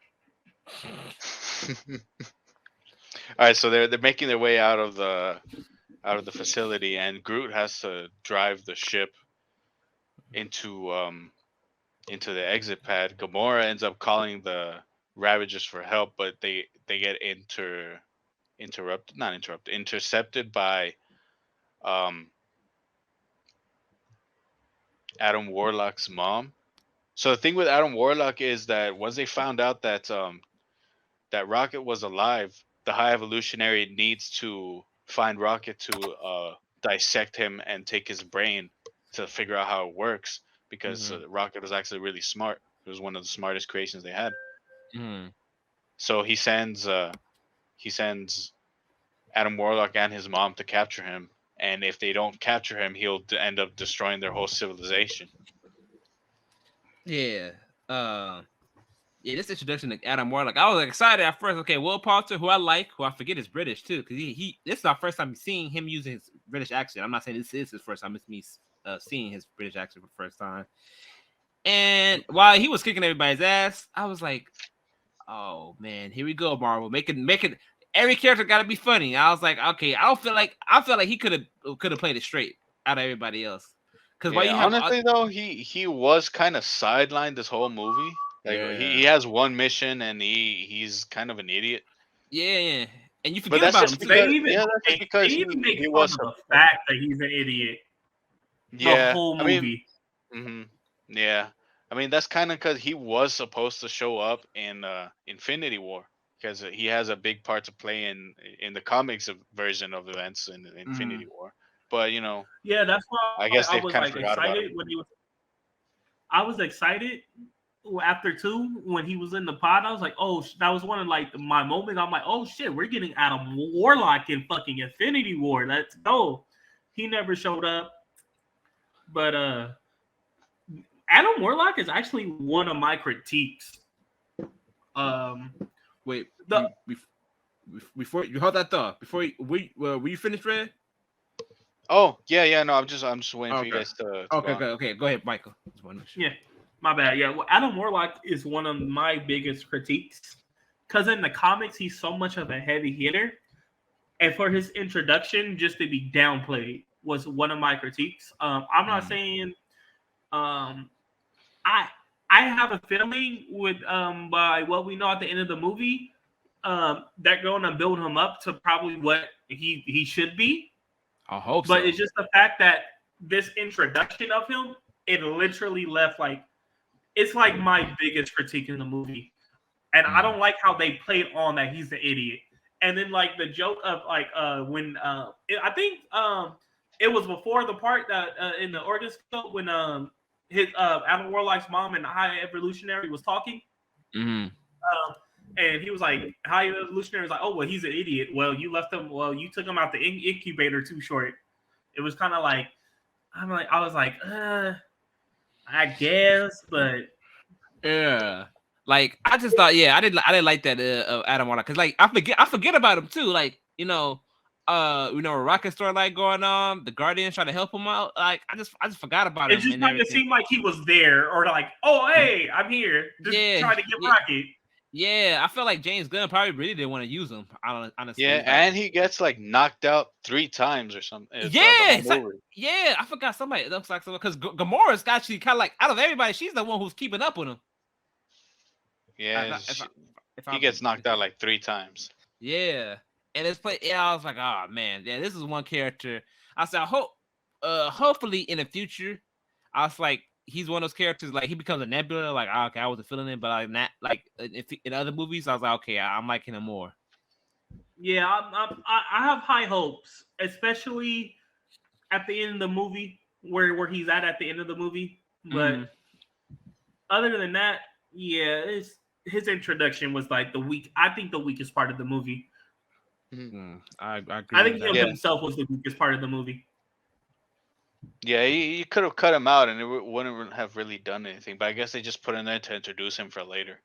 All right, so they're making their way out of the facility, and Groot has to drive the ship into the exit pad. Gamora ends up calling the Ravagers for help, but they get intercepted by Adam Warlock's mom. So the thing with Adam Warlock is that once they found out that that Rocket was alive, the High Evolutionary needs to find Rocket to dissect him and take his brain to figure out how it works, because Rocket was actually really smart. It was one of the smartest creations they had. So he sends Adam Warlock and his mom to capture him, and if they don't capture him, he'll end up destroying their whole civilization. Yeah. Yeah, this introduction to Adam Warlock, I was excited at first. Okay, Will Poulter, who I like, who I forget is British too, because he this is our first time seeing him using his British accent. I'm not saying this is his first time; it's me seeing his British accent for the first time. And while he was kicking everybody's ass, I was like, "Oh man, here we go, Marvel, make it. Every character got to be funny." I was like, "Okay, I feel like he could have played it straight out of everybody else." Because honestly though, he was kind of sidelined this whole movie. Like he has one mission and he's kind of an idiot. Yeah. And you forget about him. They even make fun of the fact that he's an idiot. Yeah, the whole movie. Yeah, I mean that's kind of because he was supposed to show up in Infinity War, because he has a big part to play in the comics version of events in Infinity War. But yeah, that's why I guess they was kind of forgot about it. when he was. I was excited after 2 when he was in the pod. I was like, oh, that was one of like my moments. I'm like, oh shit, we're getting Adam Warlock in fucking Infinity War. Let's go. He never showed up, but Adam Warlock is actually one of my critiques. Wait, before you hold that thought, before were you finished, Red? Oh yeah, no, I'm just waiting for you guys to okay. Go ahead, Michael. Yeah, my bad. Yeah, well, Adam Warlock is one of my biggest critiques, because in the comics he's so much of a heavy hitter, and for his introduction just to be downplayed was one of my critiques. I'm not saying, I have a feeling with by what we know at the end of the movie, they're going to build him up to probably what he should be. I hope but so. It's just the fact that this introduction of him, it literally left it's like my biggest critique in the movie. And I don't like how they played on that he's an idiot. And then like the joke of like when I think it was before the part that in the organ scope when his Adam Warlock's mom and the High Evolutionary was talking. And he was like, High Evolutionary was like, oh, well, he's an idiot. Well, you took him out the incubator too short. It was kind of like, I was like, I guess, but yeah. Like I just thought, I didn't like that Adam Warlock, because like I forget about him too. Like Rocket storyline going on. The Guardians trying to help him out. Like I just forgot about It him just and kind of everything. seemed like he was there, or like, oh hey, I'm here, just Yeah, trying to get yeah, Rocket. yeah. I feel like James Gunn probably really didn't want to use him. Honestly, Yeah, like, and he gets like knocked out 3 times or something yeah, throughout the whole it's like, movie. yeah. I forgot somebody. It looks like someone because Gamora's actually kind of like out of everybody, she's the one who's keeping up with him. Yeah, If he I, gets knocked out like 3 times. yeah. And it's play. Yeah, I was like, oh man, yeah, this is one character. I said, I hope, hopefully in the future, I was like, he's one of those characters like he becomes a Nebula. Like, okay, I wasn't feeling it, but like not like if in other movies, I was like, okay, I'm liking him more. Yeah, I have high hopes, especially at the end of the movie, where he's at the end of the movie. But other than that, yeah, his introduction was like the weak. I think the weakest part of the movie. I agree. I with think that. him himself was the weakest part of the movie. Yeah, you could have cut him out and it wouldn't have really done anything. But I guess they just put in there to introduce him for later.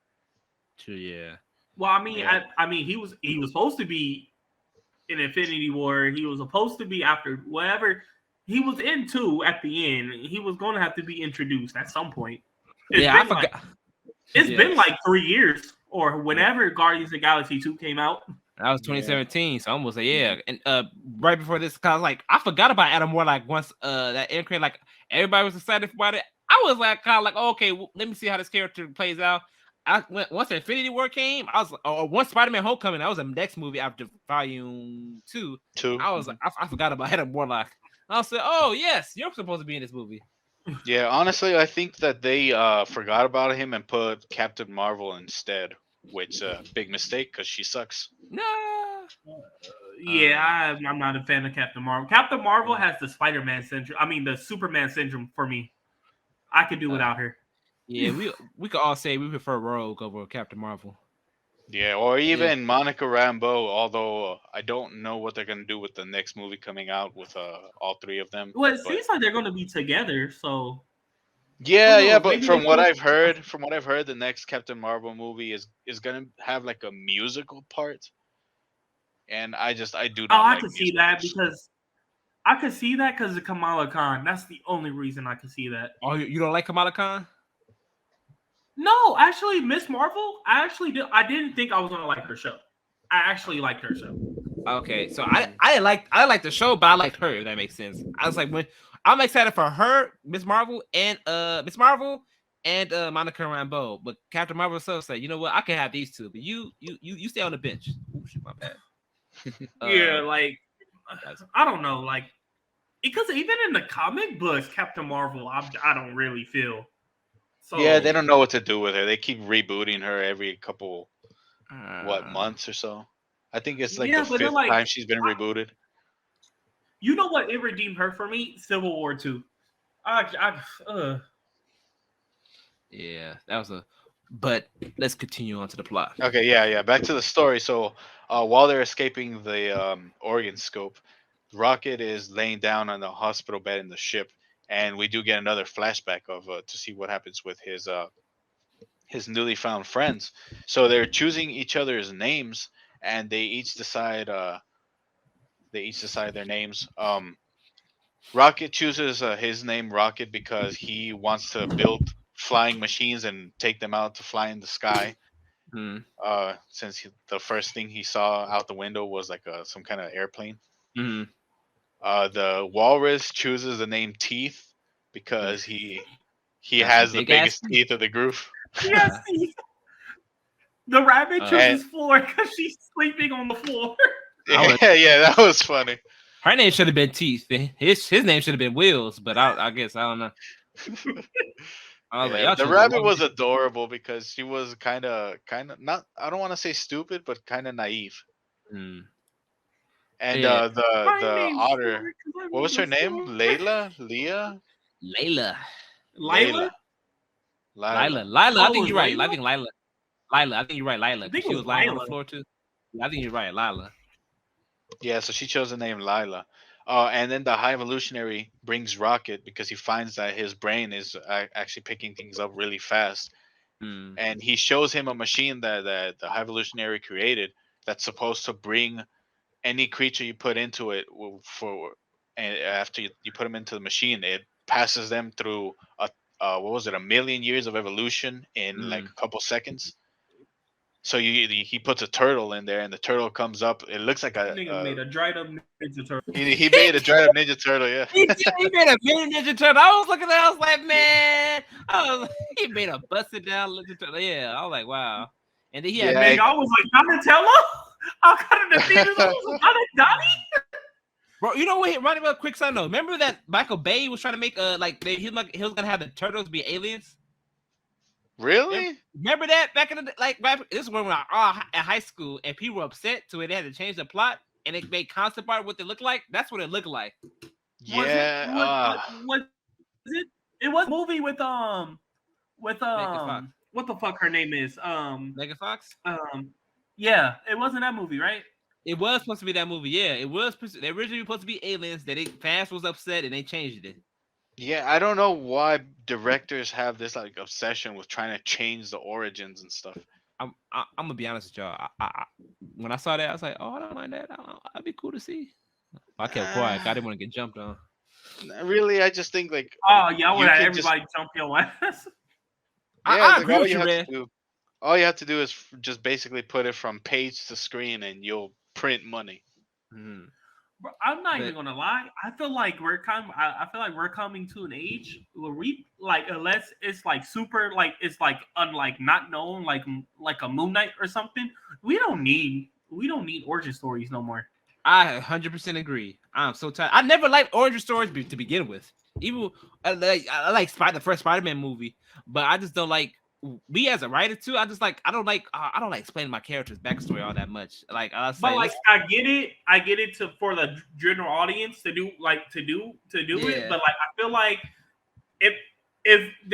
True, yeah. Well, I mean, Yeah. I mean, he was supposed to be in Infinity War. He was supposed to be after whatever he was in 2 at the end. He was going to have to be introduced at some point. I forgot. It's been like 3 years or whenever Guardians of the Galaxy 2 came out. That was 2017, so I almost like and right before this, cause like I forgot about Adam Warlock once that end credit, like everybody was excited about it. I was like kind of like, oh, okay, let me see how this character plays out. Once Infinity War came, I was or once Spider-Man Homecoming, that was the next movie after Volume 2. I was like, I forgot about Adam Warlock. I was like, oh yes, you're supposed to be in this movie. Yeah, honestly, I think that they forgot about him and put Captain Marvel instead, which big mistake because she sucks. No. Yeah, I'm not a fan of Captain Marvel. Captain Marvel has the Spider-Man syndrome. I mean, the Superman syndrome for me. I could do without her. Yeah, we could all say we prefer Rogue over Captain Marvel. Yeah, or even Monica Rambeau, although I don't know what they're going to do with the next movie coming out with all 3 of them. Well, it seems like they're going to be together, so... Yeah, but from what I've heard, the next Captain Marvel movie is going to have like a musical part. And I do not I like could see that because of Kamala Khan. That's the only reason I could see that. Oh, you don't like Kamala Khan? No, actually, Miss Marvel, I didn't think I was gonna like her show. I actually liked her show. Okay, so I like the show, but I liked her. If that makes sense. I was like, when I'm excited for her, Miss Marvel and Monica Rambeau, but Captain Marvel herself said, you know what, I can have these 2, but you stay on the bench. Ooh, shit, my bad. Yeah, like I don't know, like because even in the comic books, Captain Marvel, I don't really feel. So, yeah, they don't know what to do with her. They keep rebooting her every couple months or so. I think it's like the 5th time she's been rebooted. You know what? It redeemed her for me. Civil War 2. Yeah, that was a. But let's continue on to the plot. Okay, yeah. Back to the story. So, while they're escaping the Oregon scope, Rocket is laying down on the hospital bed in the ship, and we do get another flashback of to see what happens with his newly found friends. So they're choosing each other's names, and they each decide their names. Rocket chooses his name Rocket because he wants to build flying machines and take them out to fly in the sky. Since the first thing he saw out the window was like some kind of airplane. The Walrus chooses the name Teeth because he has the biggest teeth of the group. Yes, the rabbit chooses Floor because she's sleeping on the floor. Yeah, that was funny. Her name should have been Teeth. His name should have been Wheels, but I guess I don't know. The rabbit was adorable because she was kind of not. I don't want to say stupid, but kind of naive. And the otter, what was her name? Layla. I think you're right. I think Lila. I think you're right, Lila. She was lying on the floor too. I think you're right, Lila. Yeah, so she chose the name Lila. And then the High Evolutionary brings Rocket because he finds that his brain is actually picking things up really fast. And he shows him a machine that the High Evolutionary created that's supposed to bring any creature you put into it and after you put them into the machine, it passes them through what was it, 1,000,000 years of evolution in like a couple seconds. So he puts a turtle in there, and the turtle comes up. It looks like Nigga made a dried up Ninja Turtle. he made a dried up Ninja Turtle. Yeah, He made a mini Ninja Turtle. I was looking at that. I was like, man, he made a busted down Ninja Turtle. Yeah, I was like, wow. And then he had Nigga, I was like, Donatello. I got in the theaters. I was like, Donnie. Bro, you know what? Running real quick side note. Remember that Michael Bay was trying to make he was gonna have the turtles be aliens. Really? Remember that back in the this is when we were at high school and people were upset to it. They had to change the plot and it made concept art what they look like. That's what it looked like. Yeah. Was it? It was a movie with what the fuck her name is Megan Fox. Yeah, it wasn't that movie, right? It was supposed to be that movie. Yeah, it was. They originally supposed to be aliens. That fans was upset and they changed it. Yeah, I don't know why directors have this like obsession with trying to change the origins and stuff. I'm gonna be honest with y'all. I when I saw that, I was like, oh, I don't mind that. I'd be cool to see. I kept quiet. I didn't want to get jumped on. Really, I just think like. Oh yeah, I would have everybody jump your ass. I agree with you, man. All you have to do is just basically put it from page to screen, and you'll print money. Mm-hmm. Bro, I'm not even gonna lie. I feel like we're coming to an age where we like, unless it's like super, like it's like unlike not known, like a Moon Knight or something. We don't need origin stories no more. I 100% agree. I'm so tired. I never liked origin stories to begin with. Even I like the first Spider-Man movie, but I just don't like. Me as a writer too, I don't like explaining my character's backstory all that much. Like, I get it for the general audience to do it, but like I feel like if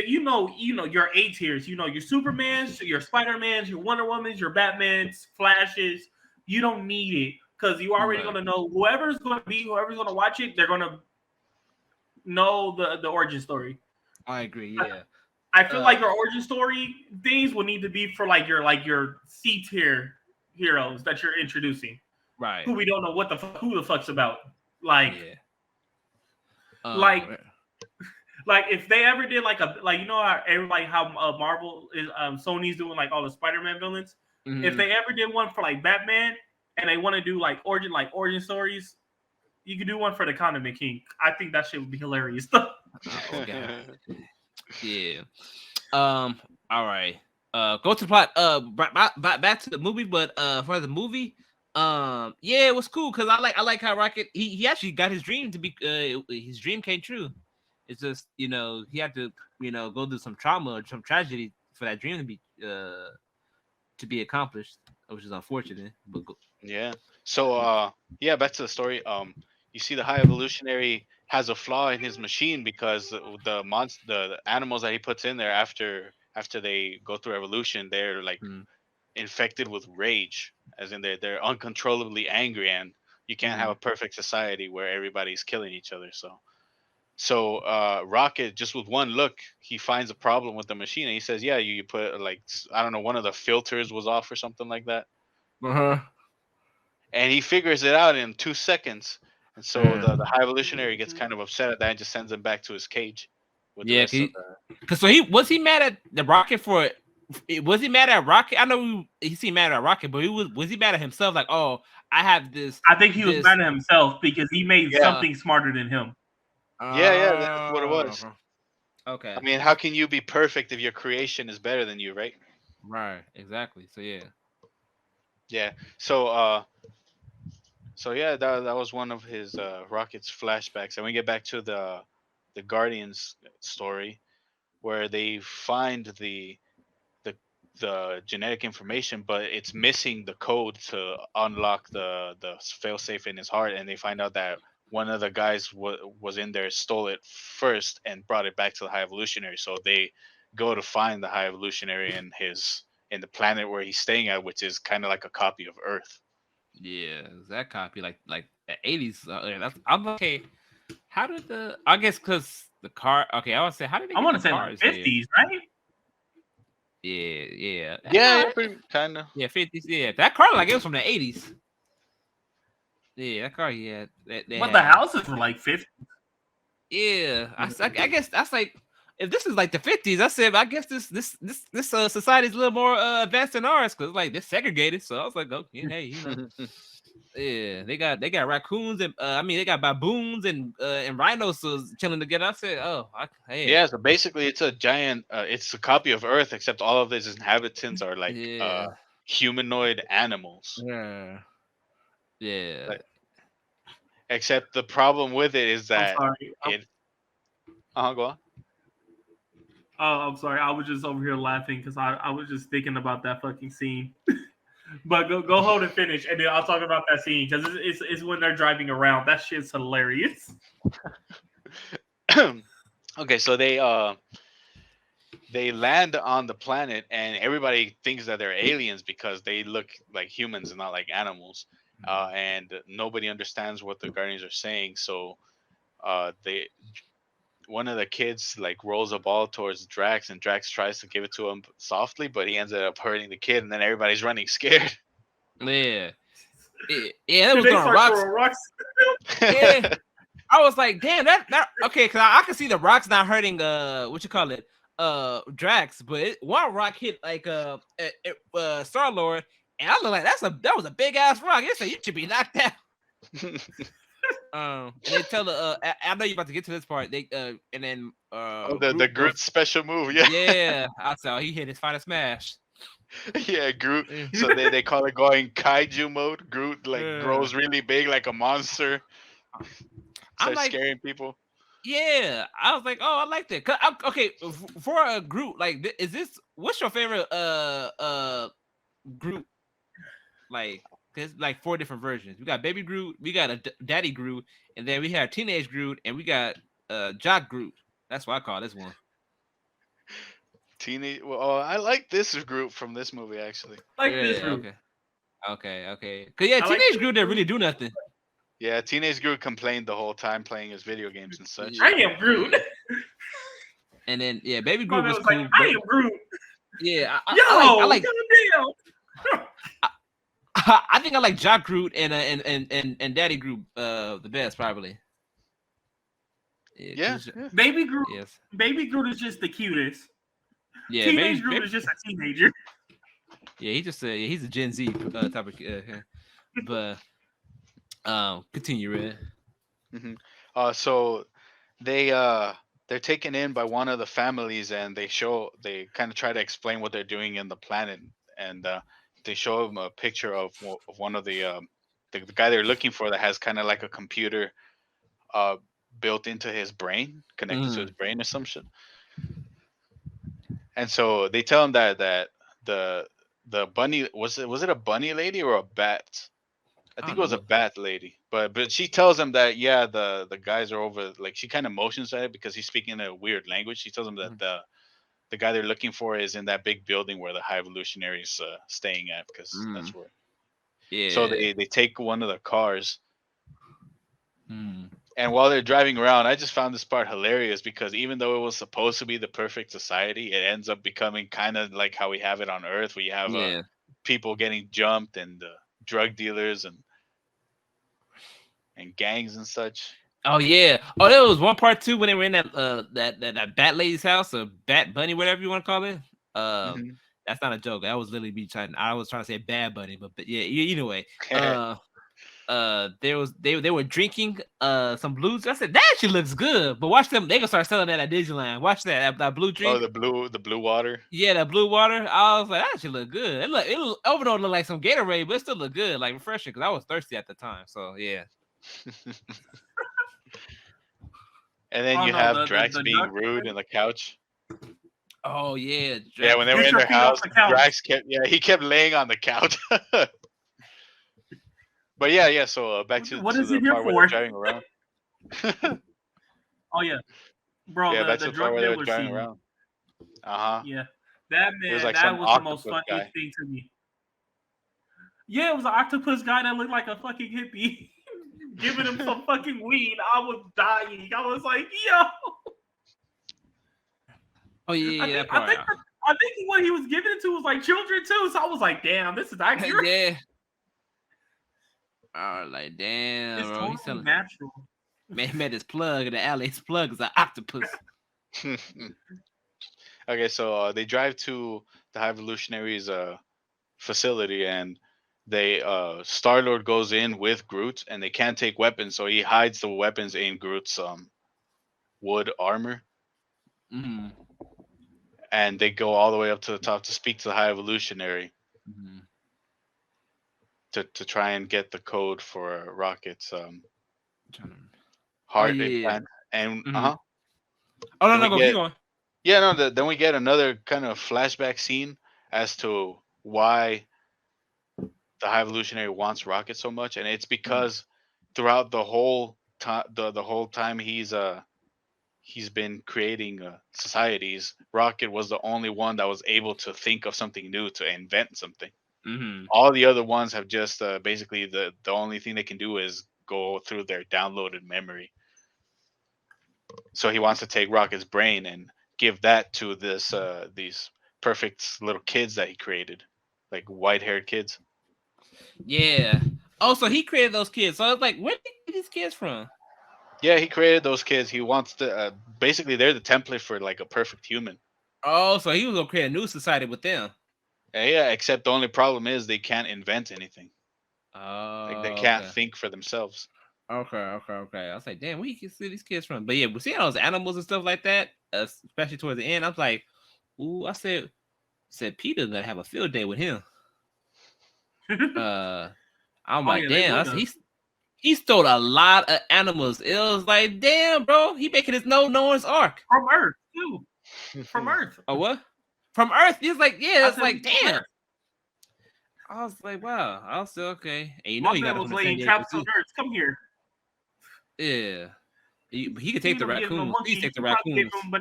you know your A tiers, your Supermans, your Spider-Mans, your Wonder Womans, your Batmans, Flashes, you don't need it because you already gonna know whoever's gonna watch it, they're gonna know the origin story. I agree. Yeah. I feel like your origin story things will need to be for your C tier heroes that you're introducing, right? Who we don't know who the fuck's about. Like if they ever did how Marvel is Sony's doing like all the Spider-Man villains. Mm-hmm. If they ever did one for like Batman and they want to do like origin stories, you could do one for the Condiment King. I think that shit would be hilarious. Yeah. All right. Go to the plot. Back to the movie, but for the movie, yeah, it was cool because I like how Rocket he actually got his dream to be his dream came true. It's just he had to go through some trauma or some tragedy for that dream to be accomplished, which is unfortunate. But yeah. So back to the story. You see the High Evolutionary has a flaw in his machine because the animals that he puts in there after they go through evolution, they're like infected with rage, as in they're uncontrollably angry, and you can't have a perfect society where everybody's killing each other. So Rocket, just with one look, he finds a problem with the machine, and he says, "Yeah, you put like I don't know, one of the filters was off or something like that." And he figures it out in 2 seconds. And so the High Evolutionary gets kind of upset at that and just sends him back to his cage. Because was he mad at the Rocket for? Was he mad at Rocket? I know he seemed mad at Rocket, but was he mad at himself? Like, oh, I have this. I think he was mad at himself because he made something smarter than him. Yeah, that's what it was. Okay. I mean, how can you be perfect if your creation is better than you, right? Right. Exactly. So yeah. Yeah. So yeah, that was one of his Rocket's flashbacks, and we get back to the Guardians story, where they find the genetic information, but it's missing the code to unlock the failsafe in his heart, and they find out that one of the guys was in there, stole it first, and brought it back to the High Evolutionary. So they go to find the High Evolutionary in the planet where he's staying at, which is kind of like a copy of Earth. Yeah, that copy like the 80s. I'm okay. How did I guess because the car? Okay, I would say how did they? I want to say like 50s, right? Yeah. Yeah, kind of. Yeah, 50s. Yeah, that car like it was from the 80s. Yeah, that car he had. But the houses were like 50. Yeah, I guess that's like if this is like the 50s. I said I guess this society is a little more advanced than ours because like they're segregated. So I was like, okay, hey, yeah, they got raccoons and I mean they got baboons and rhinoceros chilling together. I said, oh, hey, yeah. So basically, it's a giant. It's a copy of Earth, except all of its inhabitants are like yeah, humanoid animals. yeah, yeah. Except the problem with it is I'm that sorry. it. Go on. I'm sorry. I was just over here laughing because I was just thinking about that fucking scene. But go hold and finish, and then I'll talk about that scene because it's when they're driving around. That shit's hilarious. Okay, so they land on the planet, and everybody thinks that they're aliens because they look like humans and not like animals. And nobody understands what the Guardians are saying. So one of the kids like rolls a ball towards Drax, and Drax tries to give it to him softly, but he ends up hurting the kid, and then everybody's running scared. Yeah, yeah, that was They throwing start rocks. throwing rocks. Yeah, I was like, damn, that okay, because I can see the rocks not hurting what you call it, Drax, but one rock hit like Star-Lord, and I was like, that was a big ass rock. It said you should be knocked out. And they tell the I know you're about to get to this part. They and then the Groot special move, yeah, I saw he hit his final smash. Yeah, Groot. So they call it going kaiju mode. Groot like grows really big like a monster. Starts like, scaring people. Yeah, I was like, oh, I like that. Okay, for a Groot, like, is this? What's your favorite Groot? Like, there's like 4 different versions. We got Baby Groot, we got a Daddy Groot, and then we have Teenage Groot, and we got Jock Groot. That's what I call this one. Teenage. Well, I like this Groot from this movie actually. This Groot. Okay. Cause yeah, Teenage Groot didn't really do nothing. Yeah, Teenage Groot complained the whole time playing his video games and such. I am Groot. And then Baby Groot was cool. Like, I am Groot. Yeah, I like. I think I like Jock Groot and Daddy Groot the best probably. Yeah. Baby Groot. Yes. Baby Groot is just the cutest. Yeah, Teenage Groot is just a teenager. Yeah, he's a Gen Z type of but continue, Red. Mm-hmm. So they're taken in by one of the families, and they kind of try to explain what they're doing in the planet, and they show them a picture of one of the guy they're looking for that has kind of like a computer built into his brain, connected to his brain or some shit. And so they tell him that the bunny was it a bunny lady or a bat? I think it was a bat lady, but she tells him that the guys are over. Like she kind of motions at it because he's speaking a weird language. She tells him that the guy they're looking for is in that big building where the High Evolutionary's staying at, because that's where. Yeah. So they take one of the cars. And while they're driving around, I just found this part hilarious because even though it was supposed to be the perfect society, it ends up becoming kind of like how we have it on Earth, where you have people getting jumped and drug dealers and gangs and such. Oh yeah. Oh, there was one part too when they were in that bat lady's house, or bat bunny, whatever you want to call it. That's not a joke. That was literally me trying. I was trying to say bad bunny, but yeah. Either way. They were drinking some blues. I said that actually looks good, but watch them. They gonna start selling that at Disneyland. Watch that blue drink. Oh, the blue water. Yeah, that blue water. I was like, that actually look good. It overall look like some Gatorade, but it still look good, like refreshing. Because I was thirsty at the time. So yeah. And then you have Drax being rude in the couch. Oh yeah. Drax. Yeah, when they were in their house, Drax kept laying on the couch. But yeah. So back to what to is the it here part for? where they're driving around. Oh yeah, bro. Yeah, the drug dealer scene. Around. Yeah, that man. Was like that was the most funniest guy. thing to me. Yeah, it was an octopus guy that looked like a fucking hippie, giving him some fucking weed. I was dying. I was like, yo. Oh yeah. I think what he was giving it to was like children too. So I was like, damn, this is accurate. Yeah. I was like, damn, It's bro. He's totally selling. natural. Man, he met his plug in the alley. His plug is an octopus. Okay, so they drive to the High Evolutionaries facility, and they Star Lord goes in with Groot, and they can't take weapons, so he hides the weapons in Groot's wood armor, Mm-hmm. and they go all the way up to the top to speak to the High Evolutionary Mm-hmm. to try and get the code for Rocket's Trying to... Oh heart yeah. implant. And Mm-hmm. Oh no, then no, we go keep get going. yeah, no, then we get another kind of flashback scene as to why the High Evolutionary wants Rocket so much, and it's because throughout the whole time, the whole time he's been creating societies, Rocket was the only one that was able to think of something new, to invent something. Mm-hmm. All the other ones have just basically the only thing they can do is go through their downloaded memory. So he wants to take Rocket's brain and give that to these perfect little kids that he created, like white haired kids. Yeah. Oh, so he created those kids. So it's like, where did he get these kids from? Yeah, he created those kids. He wants to basically they're the template for like a perfect human. Oh, so he was gonna create a new society with them. Yeah, except the only problem is they can't invent anything. Like they Oh, can't okay. think for themselves. Okay. I was like, damn, where you can see these kids from? But yeah, we seeing those animals and stuff like that, especially towards the end. I was like, ooh, I said Peter's gonna have a field day with him. I'm Oh like, yeah, they damn, would have. he stole a lot of animals. It was like, damn, bro, he making his Noah's Ark. From Earth too. From Earth. Oh what? From Earth. He's like, yeah, I it's said like, from damn. Earth. I was like, wow. I was like, okay. And you know My he got man it was from the San laying Diego traps on too. Earth. Come here. Yeah. He could He take ain't the never gave him a raccoons. Please monkey. take the He probably gave raccoons. him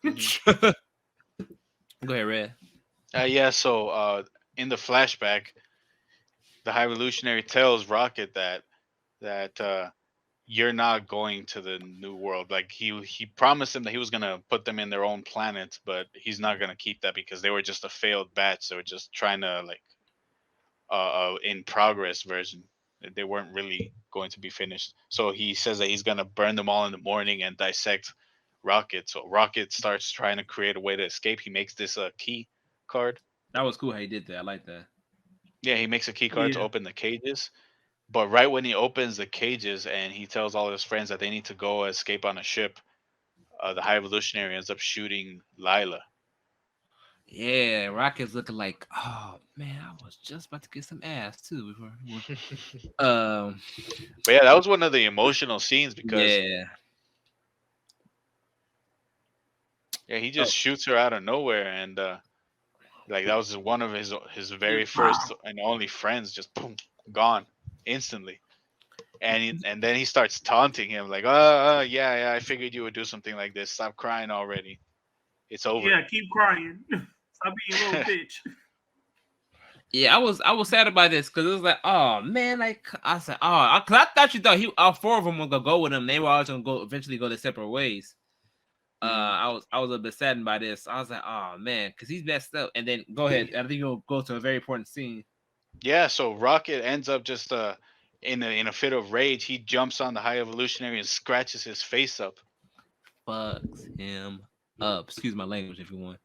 a banana. Go ahead, Red. Yeah, so in the flashback, the High Evolutionary tells Rocket that you're not going to the new world. Like he promised him that he was gonna put them in their own planet, but he's not gonna keep that because they were just a failed batch. They were just trying to like in progress version. They weren't really going to be finished. So he says that he's gonna burn them all in the morning and dissect Rocket. So Rocket starts trying to create a way to escape. He makes this key card. That was cool how he did that. I like that. Yeah, he makes a key card to Yeah. open the cages. But right when he opens the cages and he tells all his friends that they need to go escape on a ship, the High Evolutionary ends up shooting Lila. Yeah, Rocket's looking like, oh man, I was just about to get some ass too before. Um, But yeah, that was one of the emotional scenes because yeah. yeah, he Oh, just shoots her out of nowhere, and like that was one of his very Just first and only friends, just boom, gone instantly. And then he starts taunting him like, yeah, I figured you would do something like this. Stop crying already. It's over. Yeah, keep crying. Stop being a little bitch. yeah, I was sad about this because it was like, oh man, like I said, because I thought you thought all four of them were gonna go with him. They were all gonna go eventually go their separate ways. Mhm. I was a bit saddened by this. I was like, oh man, because he's messed up. And then go ahead. I think you'll go to a very important scene. Yeah, so Rocket ends up just in a fit of rage, he jumps on the High Evolutionary and scratches his face up. Fucks him up. Excuse my language, if you want.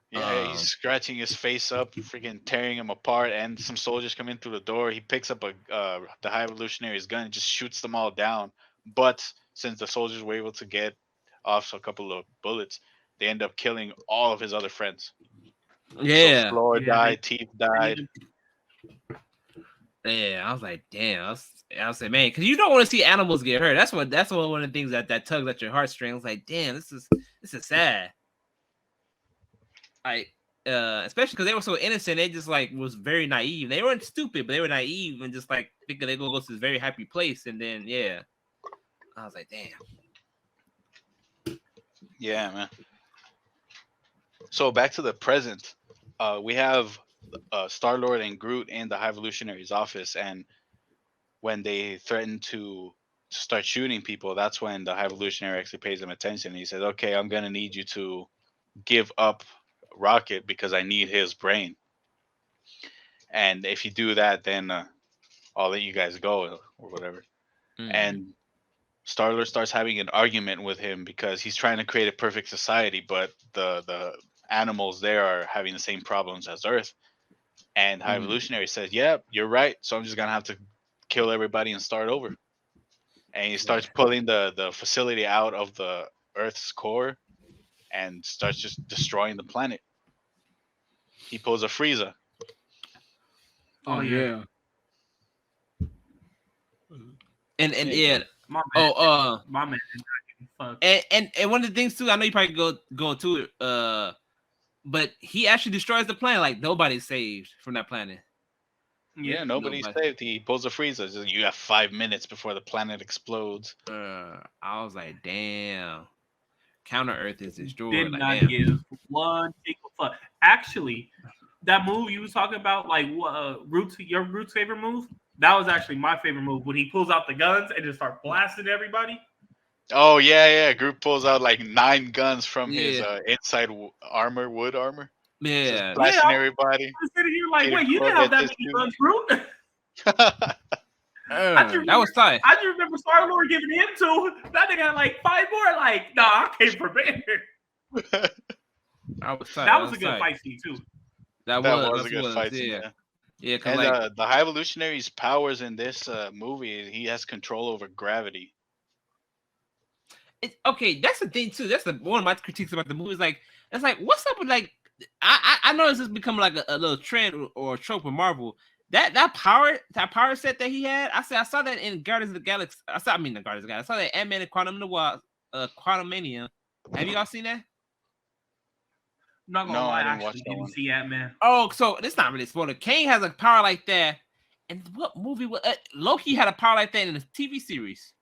Yeah, he's scratching his face up, freaking tearing him apart. And some soldiers come in through the door. He picks up the High Evolutionary's gun and just shoots them all down. But since the soldiers were able to get off a couple of bullets, they end up killing all of his other friends. So Yeah, Floor Yeah, died, Teeth died. yeah. I was like, damn. I was like, man, because you don't want to see animals get hurt. That's one of the things that tugs at your heartstrings. Like, damn, this is sad. Like, especially because they were so innocent. They just like was very naive. They weren't stupid, but they were naive and just like thinking they go to this very happy place. And then yeah, I was like, damn. Yeah, man. So back to the present. We have Star Lord and Groot in the High Evolutionary's office, and when they threaten to start shooting people, that's when the High Evolutionary actually pays them attention. He says, "Okay, I'm gonna need you to give up Rocket because I need his brain, and if you do that, then I'll let you guys go or whatever. And Star-Lord starts having an argument with him because he's trying to create a perfect society, but the animals there are having the same problems as Earth. And High Evolutionary says, "Yeah, you're right. So I'm just gonna have to kill everybody and start over." And he starts pulling the facility out of the Earth's core and starts just destroying the planet. He pulls a Frieza. Oh yeah. And yeah. My man. My man. And one of the things too, I know you probably go to it, but he actually destroys the planet. Like nobody's saved from that planet. Yeah, nobody's saved. He pulls a Frieza. So you have 5 minutes before the planet explodes. I was like, damn. Counter Earth is destroyed. Did like, not damn. give one single fuck. Actually, that move you was talking about, like your Groot's favorite move, that was actually my favorite move when he pulls out the guns and just start blasting everybody. Oh yeah. Groot pulls out like 9 guns from his inside armor, wood armor. Yeah, just blasting everybody. I'm sitting here like, wait, you didn't have that many guns, Groot? That was tight. I just remember Star-Lord giving him 2. That nigga had like 5 more. Like, nah, I came prepared. That was tight. That was a good fight scene too. That was a good fight scene. Yeah, and like, the High Evolutionary's powers in this movie, he has control over gravity. Okay, that's the thing too. That's one of my critiques about the movie. Is like, it's like, what's up with like, I know this is becoming like a little trend or a trope with Marvel. That power set that he had, I saw that in Guardians of the Galaxy. The Guardians of the Galaxy. I saw that Ant-Man and Quantumania. Have you all seen that? Not gonna lie, I actually didn't see Ant-Man. Oh, so it's not really a spoiler. Kang has a power like that. And what movie was Loki had a power like that in a TV series?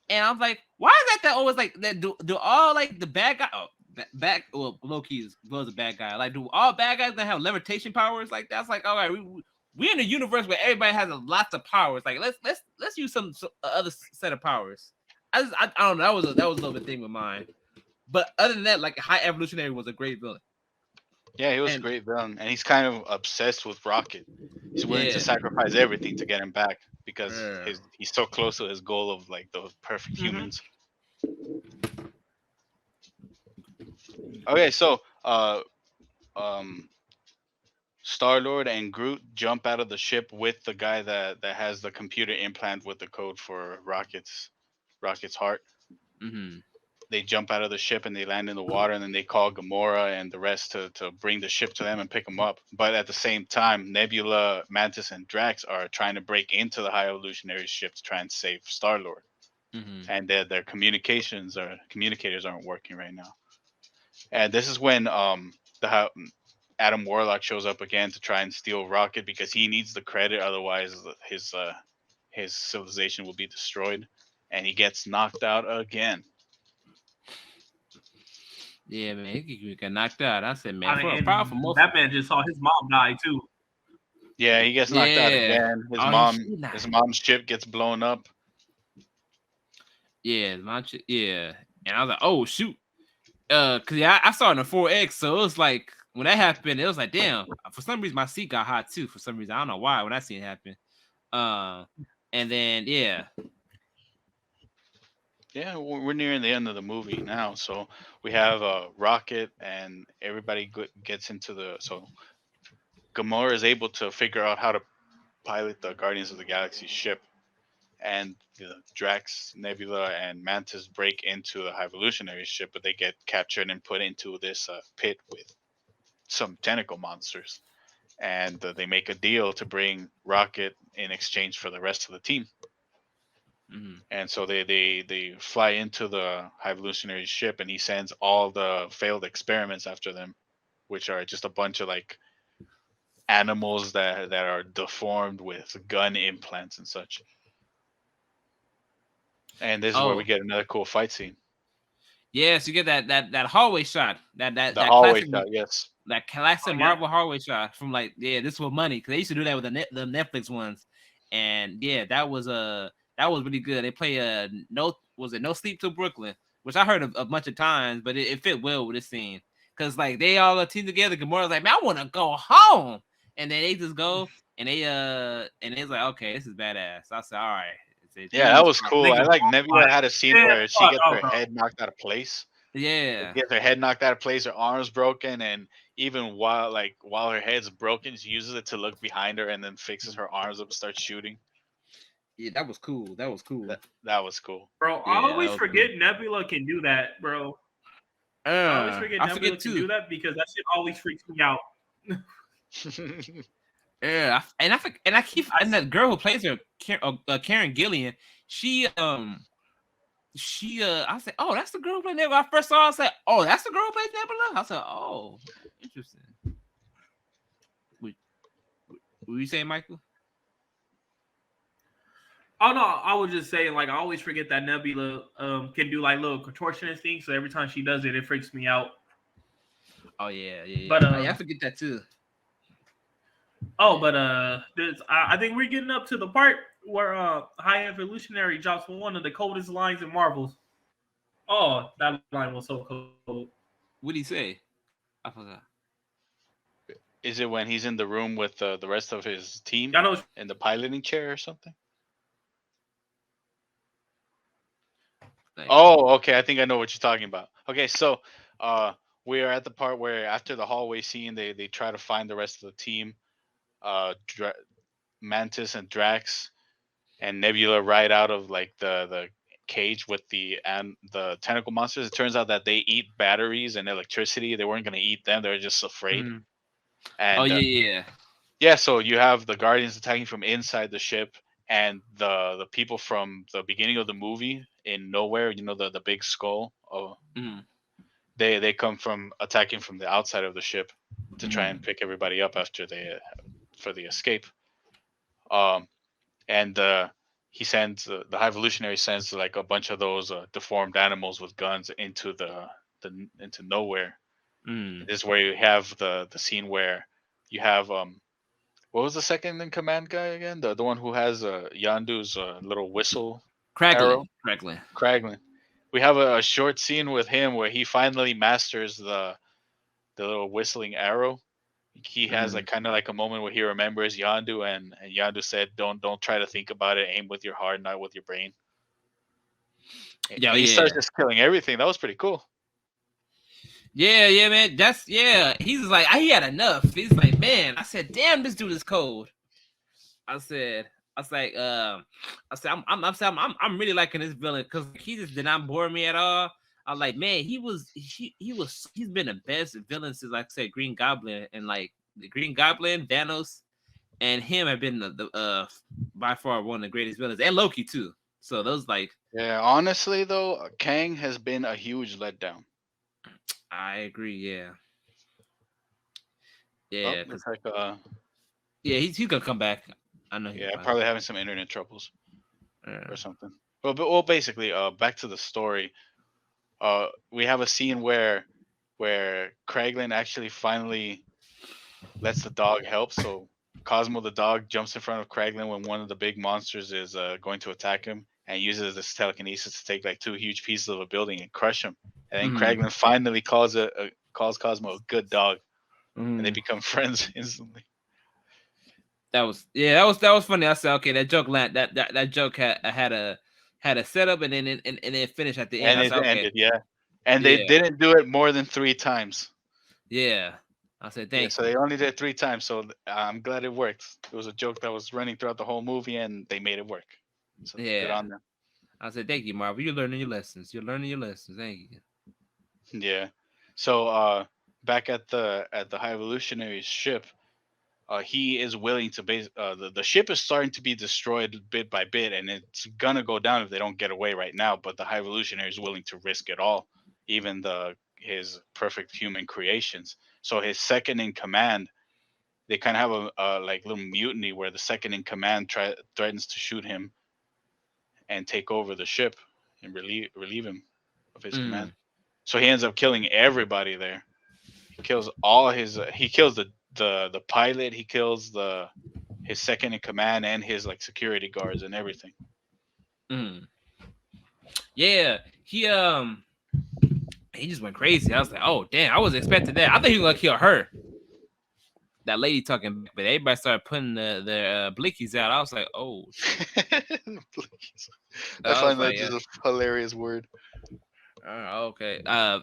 And I was like, why is that always like that? Do all like the bad guy? Well, Loki was a bad guy. Like, do all bad guys that have levitation powers like that? It's like, all right, we're in a universe where everybody has lots of powers. Like, let's use some other set of powers. I don't know. That was a little bit thing with mine. But other than that, like, High Evolutionary was a great villain. Yeah, he was a great villain, and he's kind of obsessed with Rocket. He's willing to sacrifice everything to get him back because he's so close to his goal of like the perfect humans. Okay, so Star-Lord and Groot jump out of the ship with the guy that has the computer implant with the code for Rocket's heart. They jump out of the ship and they land in the water, and then they call Gamora and the rest to bring the ship to them and pick them up. But at the same time, Nebula, Mantis, and Drax are trying to break into the High Evolutionary ship to try and save Star-Lord. And their communicators aren't working right now. And this is when Adam Warlock shows up again to try and steal Rocket because he needs the credit, otherwise his civilization will be destroyed. And he gets knocked out again. Yeah, man, he got knocked out. I said, man, that man just saw his mom die too. Yeah, he gets knocked out again. His mom's ship gets blown up. Yeah, and I was like, oh shoot, cause I saw it in the 4X, so it was like when that happened, it was like, damn. For some reason, my seat got hot too. For some reason, I don't know why when I seen it happen. And then Yeah, we're nearing the end of the movie now, so we have Rocket and everybody gets into so Gamora is able to figure out how to pilot the Guardians of the Galaxy ship, and the Drax, Nebula, and Mantis break into the High Evolutionary ship, but they get captured and put into this pit with some tentacle monsters, and they make a deal to bring Rocket in exchange for the rest of the team. And so they fly into the High Evolutionary ship, and he sends all the failed experiments after them, which are just a bunch of like animals that are deformed with gun implants and such. And this is where we get another cool fight scene. Yes, you get that hallway shot. That hallway classic, shot, yes. That classic Marvel hallway shot from like, this was money, because they used to do that with the Netflix ones. And that was really good. They play No Sleep Till Brooklyn, which I heard a bunch of times, but it fit well with this scene. Cause like they all team together. Gamora's like, man, I want to go home, and then they just go. and it's like, okay, this is badass. I said, all right. Yeah, that was cool. I Nigga, like Nebula had a scene yeah, where she gets oh, her bro. head knocked out of place. Yeah. Gets her head knocked out of place, her arms broken, and even while her head's broken, she uses it to look behind her and then fixes her arms up and starts shooting. Yeah, that was cool. That was cool. That was cool. Bro, I always forget Nebula can do that, bro. I always forget Nebula can do that because that shit always freaks me out. Yeah, and that girl who plays her, Karen Gillian, she I said, oh, that's the girl who played Nebula. I first saw her, I said, oh, that's the girl who plays Nebula. I said, oh, interesting. What you saying, Michael? Oh no, I was just saying, like, I always forget that Nebula can do like little contortionist things. So every time she does it, it freaks me out. Oh yeah. But I forget that too. Oh, but I think we're getting up to the part where High Evolutionary drops one of the coldest lines in Marvels. Oh, that line was so cold. What did he say? I forgot. Is it when he's in the room with the rest of his team in the piloting chair or something? Oh, okay. I think I know what you're talking about. Okay, so we are at the part where after the hallway scene, they try to find the rest of the team. Mantis and Drax and Nebula ride out of like the cage with the tentacle monsters. It turns out that they eat batteries and electricity. They weren't going to eat them. They were just afraid. Mm. And yeah. So you have the Guardians attacking from inside the ship, and the people from the beginning of the movie in Nowhere. You know, the big skull. They come from attacking from the outside of the ship to try and pick everybody up after for the escape. And he sends the High Evolutionary sends like a bunch of those deformed animals with guns into into Nowhere. This is where you have the scene where you have what was the second in command guy again? The one who has Yandu's little whistle arrow. Kraglin. We have a short scene with him where he finally masters the little whistling arrow. He has like kind of like a moment where he remembers Yandu, and Yandu said, "Don't try to think about it. Aim with your heart, not with your brain." He starts just killing everything. That was pretty cool. Yeah, man. He's like, he had enough. He's like, man. I said, damn, this dude is cold. I'm really liking this villain because he just did not bore me at all. I was like, man, he's been the best villain since, like I said, Green Goblin, and like the Green Goblin, Thanos, and him have been the by far one of the greatest villains, and Loki too. So those yeah, honestly though, Kang has been a huge letdown. I agree. Yeah, he's gonna come back. I know. Yeah, probably having some internet troubles or something. Well, basically, back to the story. We have a scene where Kraglin actually finally lets the dog help. So Cosmo the dog jumps in front of Kraglin when one of the big monsters is going to attack him, and uses this telekinesis to take like two huge pieces of a building and crush him. And then Kraglin finally calls Cosmo a good dog, and they become friends instantly. That was funny. I said, okay, that joke that joke had a setup and then finish at the end. And it ended, yeah. And they didn't do it more than 3 times. Yeah. I said, thank you. So they only did it 3 times. So I'm glad it worked. It was a joke that was running throughout the whole movie, and they made it work. So good on them. I said, thank you, Marvel. You're learning your lessons. Thank you. Yeah. So back at the High Evolutionary ship, he is willing to the ship is starting to be destroyed bit by bit, and it's gonna go down if they don't get away right now. But the High Evolutionary is willing to risk it all, even his perfect human creations. So his second in command, they kind of have a like little mutiny where the second in command threatens to shoot him and take over the ship and relieve him of his command. So he ends up killing everybody there. He kills all his. He kills the pilot. He kills his second in command and his like security guards and everything. Yeah, he just went crazy. I was like, oh damn, I wasn't expecting that. I thought he was gonna kill her. that lady talking back, but everybody started putting their blickies out. I was like, oh shit. Please. I I was find that like, just a hilarious word. okay. I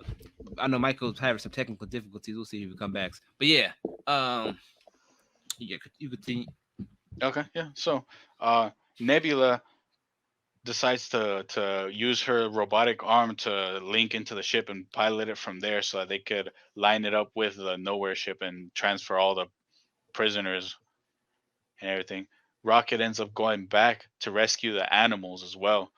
know Michael's having some technical difficulties. We'll see if he come back. But yeah, you continue. Okay, yeah. So, Nebula decides to use her robotic arm to link into the ship and pilot it from there, so that they could line it up with the Nowhere ship and transfer all the prisoners and everything. Rocket ends up going back to rescue the animals as well,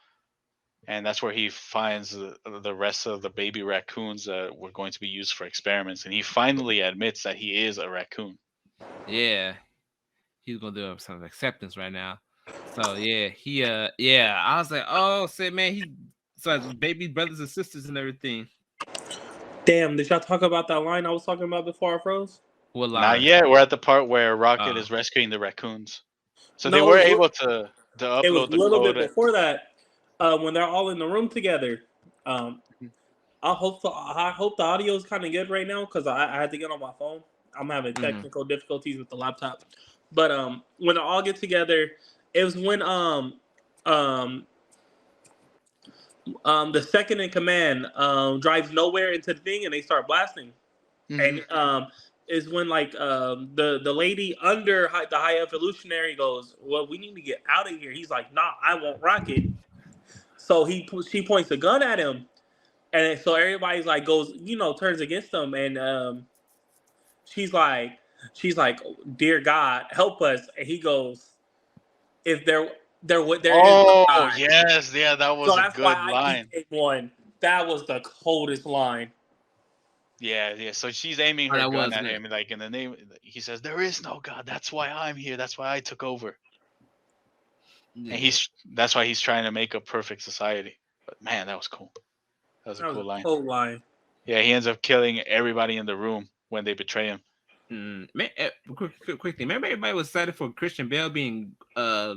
and that's where he finds the rest of the baby raccoons that were going to be used for experiments, and he finally admits that he is a raccoon. Yeah, he's gonna do some acceptance right now. So yeah, yeah. I was like, oh, say man, he so his baby brothers and sisters and everything. Damn, did y'all talk about that line I was talking about before I froze? What Not line? yet. We're at the part where Rocket Uh, is rescuing the raccoons. So they No, were able to it was upload a the little bit code. before that. When they're all in the room together. Um, I hope the audio is kind of good right now because I had to get on my phone. I'm having mm-hmm. technical difficulties with the laptop. But when they all get together, it was when um the second in command drives nowhere into the thing and they start blasting. Mhm. And is when like the lady under the high evolutionary goes, well, we need to get out of here. He's like, nah, I won't rock it. So she points a gun at him, and so everybody's like goes, turns against him, and she's like, dear God, help us. And he goes, if there is no Oh God. yes, yeah, that So was a that's why good I give line. it one. That was the coldest line. Yeah, yeah. So she's aiming Oh, her that gun was at good. him, like in the name. He says, "There is no God. That's why I'm here. That's why I took over." And Yeah. that's why he's trying to make a perfect society. But man, that was cool. That was a That was cool a line. cold line. Yeah, he ends up killing everybody in the room when they betray him. Man, quick thing. Remember, everybody was excited for Christian Bale being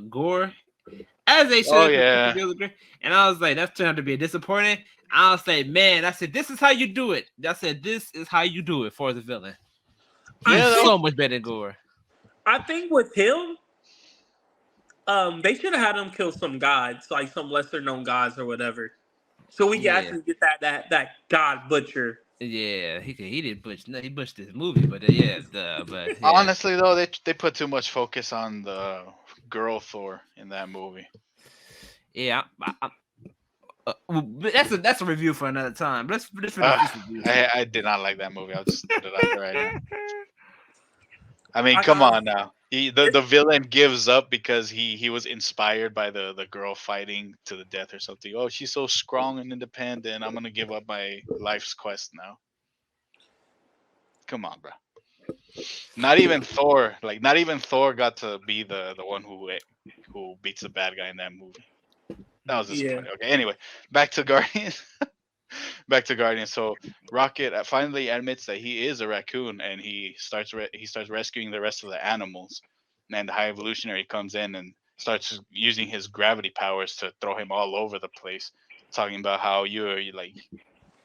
Gore, as they Oh should. Christian yeah, Bale was great. And I was like, that's turned out to be a disappointing. I was like, man, I said, this is how you do it. I said, this is how you do it for the villain. I He's yeah. think so much better than Gore. I think with him, they should have had him kill some gods, like some lesser known gods or whatever. So we can Yeah, actually get that god butcher. yeah. He didn't butch. No, he butched this movie, but yeah, but yeah, Honestly, though, they put too much focus on the girl Thor in that movie. yeah. But that's a review for another time. Let's finish Uh, this review. I did not like that movie. I'll just put it out there right now. I mean, I, come I, on now. The villain gives up because he was inspired by the girl fighting to the death or something. Oh, she's so strong and independent. I'm gonna give up my life's quest now. Come on, bro. Not even Thor. Like not even Thor got to be the one who beats the bad guy in that movie. That was yeah. disappointing. Okay, anyway, back to Guardians. Back to Guardians. So Rocket finally admits that he is a raccoon, and he starts rescuing the rest of the animals. And the High Evolutionary comes in and starts using his gravity powers to throw him all over the place, talking about how you're like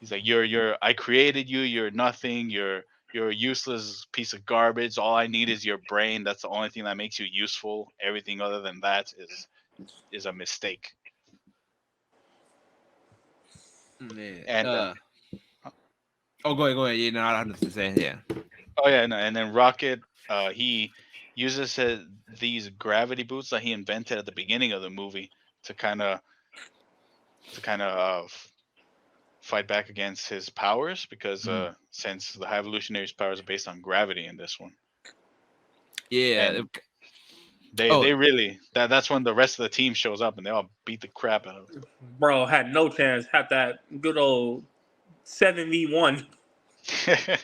he's like you're I created you. You're nothing. You're a useless piece of garbage. All I need is your brain. That's the only thing that makes you useful. Everything other than that is a mistake. Yeah. And Oh, go ahead. You know, I have nothing to say. Yeah. oh yeah, no, and then Rocket, he uses these gravity boots that he invented at the beginning of the movie to kind of fight back against his powers because Mhm. since the High Evolutionary's powers are based on gravity in this one, Yeah. and they Oh, they really that's when the rest of the team shows up and they all beat the crap out of Bro had no chance. Had that good old 7v1. him.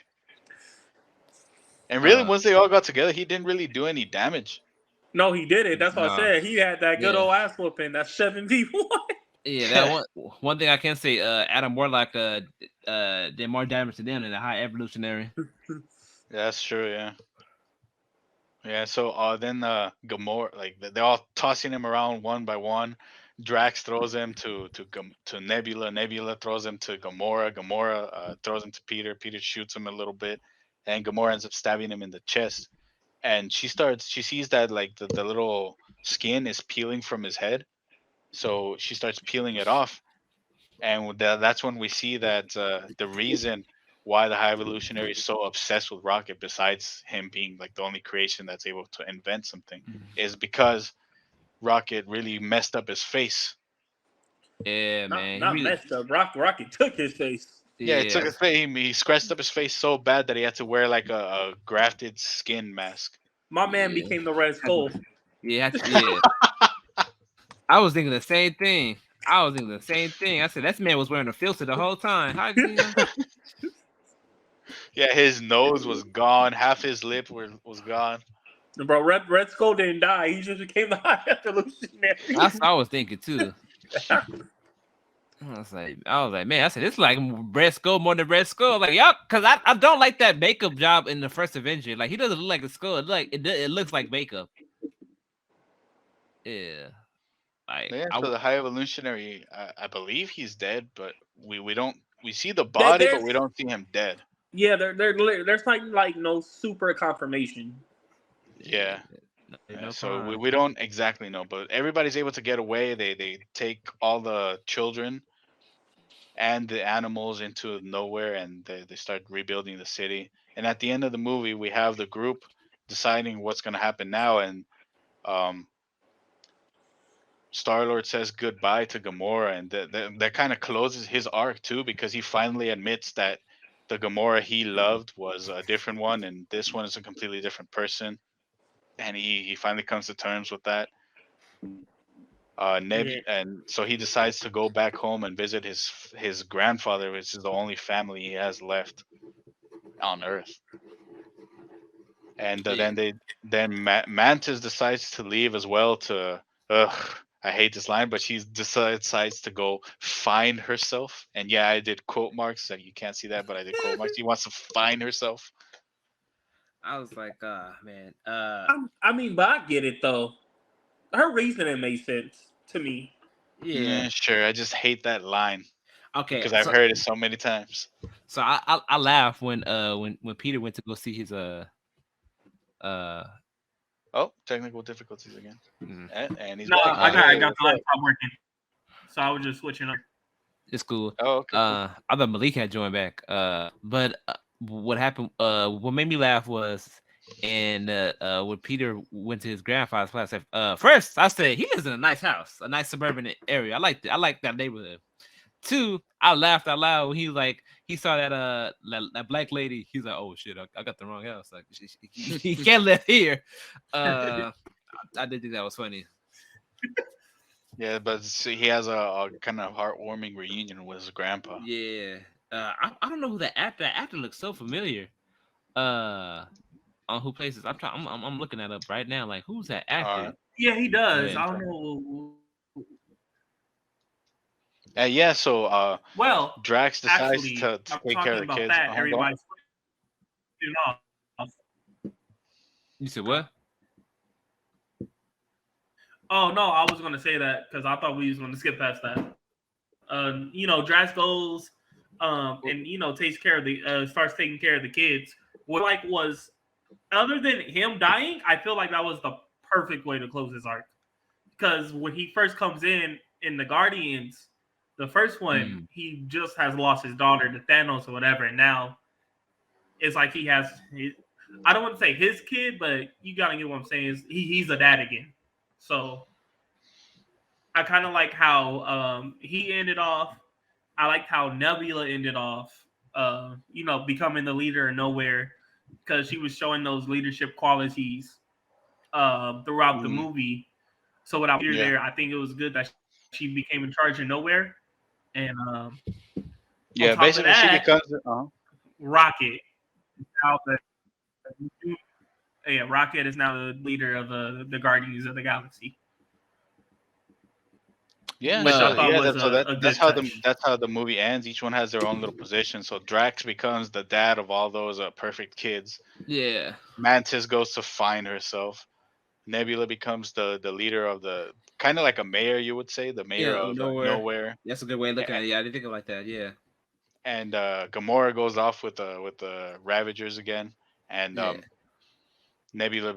And really, uh, once they all got together, he didn't really do any damage. No, he did it. That's what I no. said. He had that good Yeah. old ass whooping. That's 7v1. Yeah. That one thing I can say. Adam Warlock did more damage to them than the High Evolutionary. Yeah, that's true. Yeah. Yeah, so then Gamora, like they're all tossing him around one by one. Drax throws him to Nebula. Nebula throws him to Gamora. Gamora throws him to Peter. Peter shoots him a little bit, and Gamora ends up stabbing him in the chest. and she sees that like the little skin is peeling from his head, so she starts peeling it off, and that's when we see that the reason why the High Evolutionary is so obsessed with Rocket, besides him being like the only creation that's able to invent something, is because Rocket really messed up his face. Yeah, man. Not messed up. Rocket took his face. Yeah, it took Yeah, his face. He scratched up his face so bad that he had to wear like a grafted skin mask. My man yeah, became the Red Skull. yeah. I was thinking the same thing. I said that man was wearing a filter the whole time. How did you know? Yeah, his nose was gone. Half his lip was gone. Bro, Red Skull didn't die. He just became the High Evolutionary. That's what I was thinking too. I was like, man, I said it's like Red Skull more than Red Skull. Like, y'all, because I don't like that makeup job in the first Avenger. Like, he doesn't look like a skull. It looks like makeup. Yeah, like Yeah, so the High Evolutionary, I believe he's dead, but we don't we see the There- body, but there's we don't see him dead. yeah, there's like no super confirmation. Yeah. no So crime. we don't exactly know, but everybody's able to get away. They take all the children and the animals into nowhere, and they start rebuilding the city. And at the end of the movie, we have the group deciding what's going to happen now, and um, Star Lord says goodbye to Gamora, and that kind of closes his arc too, because he finally admits that the Gamora he loved was a different one, and this one is a completely different person, and he finally comes to terms with that. Yeah. And so he decides to go back home and visit his grandfather, which is the only family he has left on Earth. And Yeah. Mantis decides to leave as well to. Ugh, I hate this line, but she decides to go find herself. And yeah, I did quote marks. So you can't see that, but I did quote marks. She wants to find herself. I was like, man, I mean, but I get it though. Her reasoning made sense to me. yeah. Sure. I just hate that line Okay, because I've heard it so many times. so I laughed when Peter went to go see his uh Oh, technical difficulties again. mm, And he's No, back. I got Hey, the what's up? laptop working, so I was just switching up. it's cool. Oh, okay. Cool. I thought Malik had joined back. But what happened? What made me laugh was, and when Peter went to his grandfather's place. First, I said he lives in a nice house, a nice suburban area. I liked it. I like that neighborhood. Two, I laughed out loud when he saw that black lady. He's like, oh shit, I got the wrong house. Like he can't live here. I did think that was funny. Yeah, but see, he has a kind of heartwarming reunion with his grandpa. Yeah. I don't know who that actor. That actor looks so familiar. On who plays this? I'm looking that up right now. Like, who's that actor? Yeah, he does. Yeah. I don't know. Yeah, so Well, Drax decides actually, to I'm take care talking of the about kids. that. Go on. Everybody's off. You said what? Oh no, I was gonna say that because I thought we was gonna skip past that. Drax goes, and takes care of the starts taking care of the kids. What like was other than him dying, I feel like that was the perfect way to close his arc. Because when he first comes in the Guardians, the first one, he just has lost his daughter to Thanos or whatever, and now it's like he has. I don't want to say his kid, but you gotta get what I'm saying. He's a dad again. So I kind of like how he ended off. I liked how Nebula ended off. Becoming the leader of nowhere because she was showing those leadership qualities throughout the movie. So without Peter there, I think it was good that she became in charge of nowhere. And yeah, on top basically of that, she becomes. Rocket. Now Rocket is now the leader of the Guardians of the Galaxy. Yeah, Which I so thought yeah, was a that's good how touch. the movie ends. Each one has their own little position. So Drax becomes the dad of all those perfect kids. Yeah. Mantis goes to find herself. Nebula becomes the leader of the kind of like a mayor, you would say, the mayor of nowhere. That's a good way of looking at it. Yeah, I didn't think of it like that. Yeah. And Gamora goes off with the Ravagers again, and Nebula,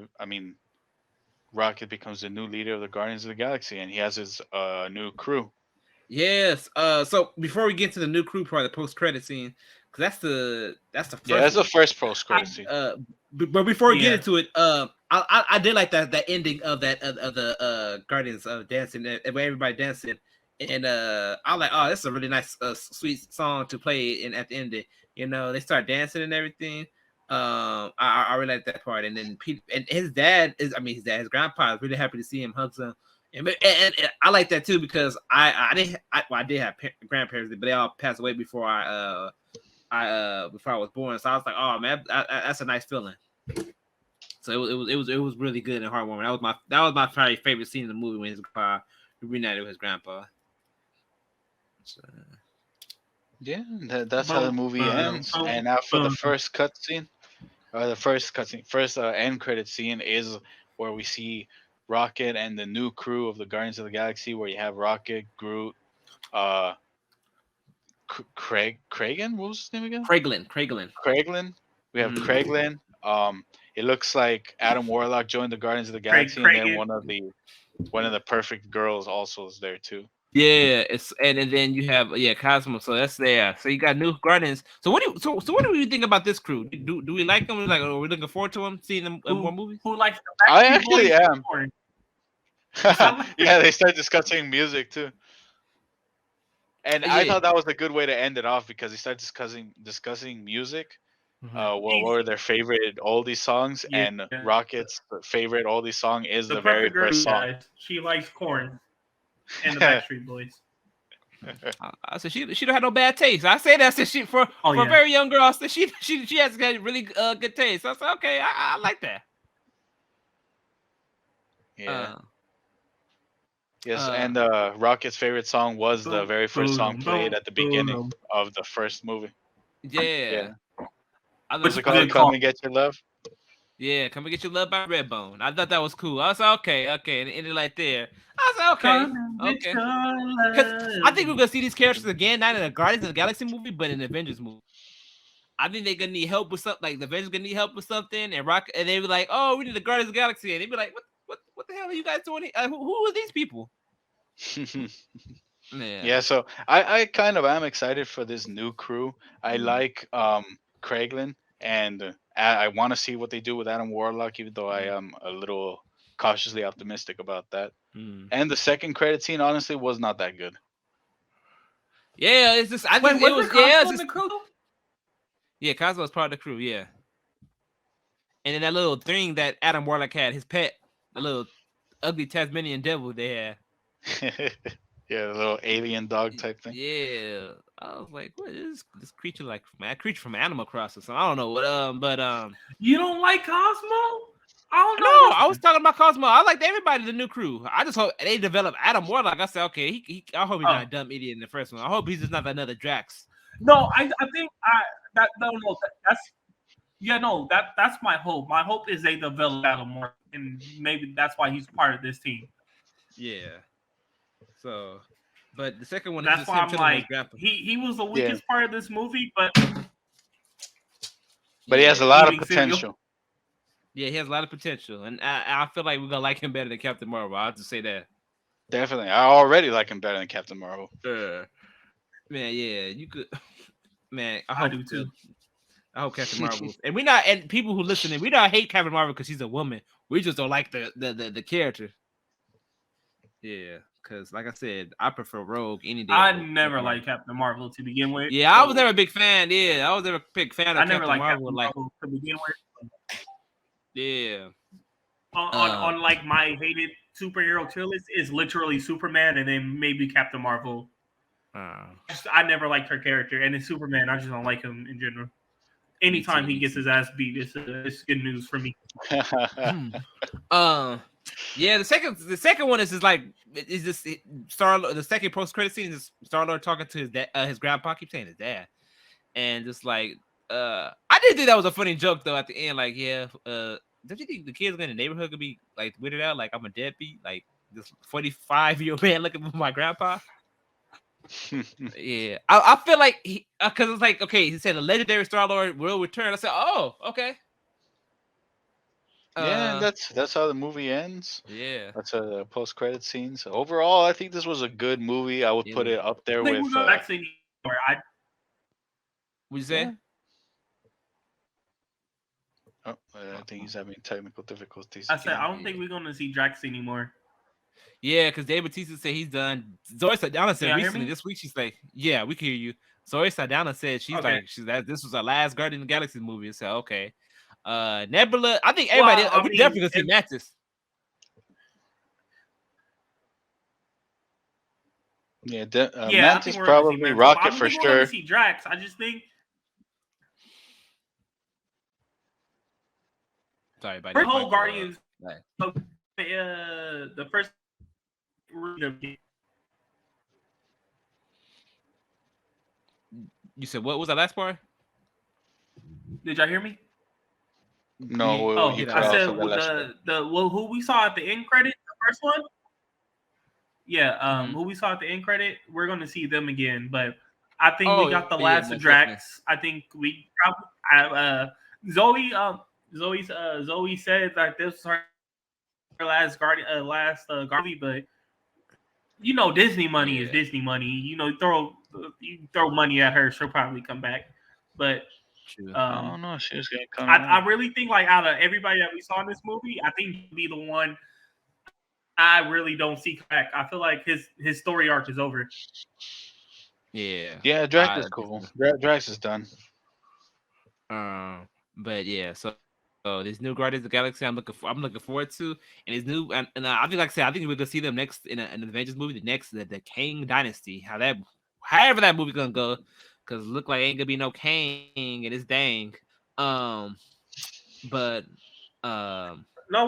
Rocket becomes the new leader of the Guardians of the Galaxy, and he has his new crew. Yes. So before we get to the new crew part, the post credit scene, because that's the first. Yeah, that's the one. first post credit scene. But before we get into it, I did like that ending of that of the Guardians of dancing, where everybody dancing, and I was like, oh, this is a really nice, sweet song to play, and at the end, they start dancing and everything. I really like that part, and then Pete and his dad his grandpa is really happy to see him, hugs him. And I like that too because I did have grandparents, but they all passed away before I was born. So I was like, oh man, that's a nice feeling. So it was really good and heartwarming. That was my probably favorite scene in the movie when his grandpa reunited with his grandpa. So, yeah, that's how the movie ends. And now for the first cutscene, first end credit scene is where we see Rocket and the new crew of the Guardians of the Galaxy, where you have Rocket, Groot, Kragan, what was his name again? Kraglin. We have Kraglin. It looks like Adam Warlock joined the Guardians of the Galaxy, and then one of the perfect girls also is there too. Yeah, and then you have Cosmo, so that's there. So you got new Guardians. So what do you think about this crew? Do we like them? Like, are we looking forward to them, seeing them in more movies? Who likes the I actually am. Yeah, they start discussing music too. And I thought that was a good way to end it off because they start discussing music. What were their favorite oldie songs? Yeah. And Rocket's favorite oldie song is the very first song. Guys. She likes Corn and the Backstreet Boys. I said she don't have no bad taste. I say that since for a very young girl. I said she has got really good taste. So I said okay, I like that. Yeah. Yes, and Rocket's favorite song was the very first song played at the beginning of the first movie. Yeah. Was it called "Come and Get Your Love"? Yeah, "Come and Get Your Love" by Redbone. I thought that was cool. I was like, okay, and it ended like there. I was like, okay. Because I think we're gonna see these characters again, not in a Guardians of the Galaxy movie, but in the Avengers movie. I think they're gonna need help with something. Like the Avengers gonna need help with something, and they be like, "Oh, we need the Guardians of the Galaxy," and they be like, "What the hell are you guys doing? Who are these people?" Yeah, so I kind of am excited for this new crew. I like Kraglin, and I want to see what they do with Adam Warlock, even though I am a little cautiously optimistic about that. And the second credit scene, honestly, was not that good. Yeah, it's just Cosmo the crew? Yeah, Cosmo was part of the crew. Yeah, and then that little thing that Adam Warlock had, his pet, the little ugly Tasmanian devil they had. Yeah, the little alien dog type thing. Yeah, I was like, what is this creature like? A creature from Animal Crossing? So I don't know what. But you don't like Cosmo? I don't know. No, I was talking about Cosmo. I liked everybody, the new crew. I just hope they develop Adam Warlock. I said, okay, I hope he's not a dumb idiot in the first one. I hope he's just not another Drax. No, I think that's my hope. My hope is they develop Adam Warlock, and maybe that's why he's part of this team. Yeah. So, but the second one, that's why I'm like, he was the weakest part of this movie, but he has a lot of potential. Yeah, he has a lot of potential, and I feel like we're gonna like him better than Captain Marvel. I'll just say that. Definitely, I already like him better than Captain Marvel. Man, yeah, you could. Man, I do too. I hope Captain Marvel, and people who listening, we don't hate Captain Marvel because she's a woman. We just don't like the character. Yeah, because like I said, I prefer Rogue any day. I never liked Captain Marvel to begin with. Yeah, I was never a big fan. Yeah, I was never a big fan of Captain Marvel. Marvel to begin with. Yeah. On like my hated superhero tier list is literally Superman and then maybe Captain Marvel. I never liked her character, and in Superman, I just don't like him in general. Anytime he gets his ass beat, it's good news for me. Yeah, the second one is just like Star-Lord. The second post credit scene is Star-Lord talking to his dad, his grandpa. I keep saying his dad, and just like I did think that was a funny joke though at the end. Like, don't you think the kids in the neighborhood could be like weirded out? Like, I'm a deadbeat, like this 45-year-old man looking for my grandpa. Yeah, I feel like because it's like, okay, he said the legendary Star-Lord will return. I said, oh, okay. Yeah, and that's how the movie ends. Yeah. That's a post-credit scene. So overall, I think this was a good movie. I would put it up there I think with. we're going back to anymore. What you say? Yeah. Oh, I think he's having technical difficulties. I said I don't think we're gonna see Drax anymore. Yeah, because Dave Bautista said he's done. Zoe Saldana said Can y'all hear recently me? this week she's like, "Yeah, we can hear you." Zoe Saldana said she's Okay. like, she's that this was our last Guardian of the Galaxy movie. So okay, Nebula. I think Well, everybody. I We mean, definitely gonna see Mantis. Yeah, Yeah, I Mantis think we're gonna see probably, Mantis. Rocket I don't for think we're gonna sure. see Drax. I just think Sorry, buddy. the whole Guardians. Right. The first. You said what was that last part? Did y'all hear me? No, Oh, you cut I off said on the last part. who we saw at the end credit, the first one. Yeah, who we saw at the end credit, we're gonna see them again. But I think we got the last of Drax. I think we probably have Zoe. Zoe said that this was her last Guardian, Guardian. But you know, Disney money is Disney money. You know, you throw money at her, she'll probably come back. But oh no, she was gonna come. I really think like out of everybody that we saw in this movie, I think he'll be the one. I really don't see back. I feel like his story arc is over. Yeah. Yeah, Drax is cool. Drax is done. But yeah, so this new Guardians of the Galaxy, I'm looking forward to, and it's new, and I think, like I said, I think we're gonna see them next in an Avengers movie, the Kang Dynasty. However that movie gonna go, because look like ain't gonna be no Kang and it's dang. But no,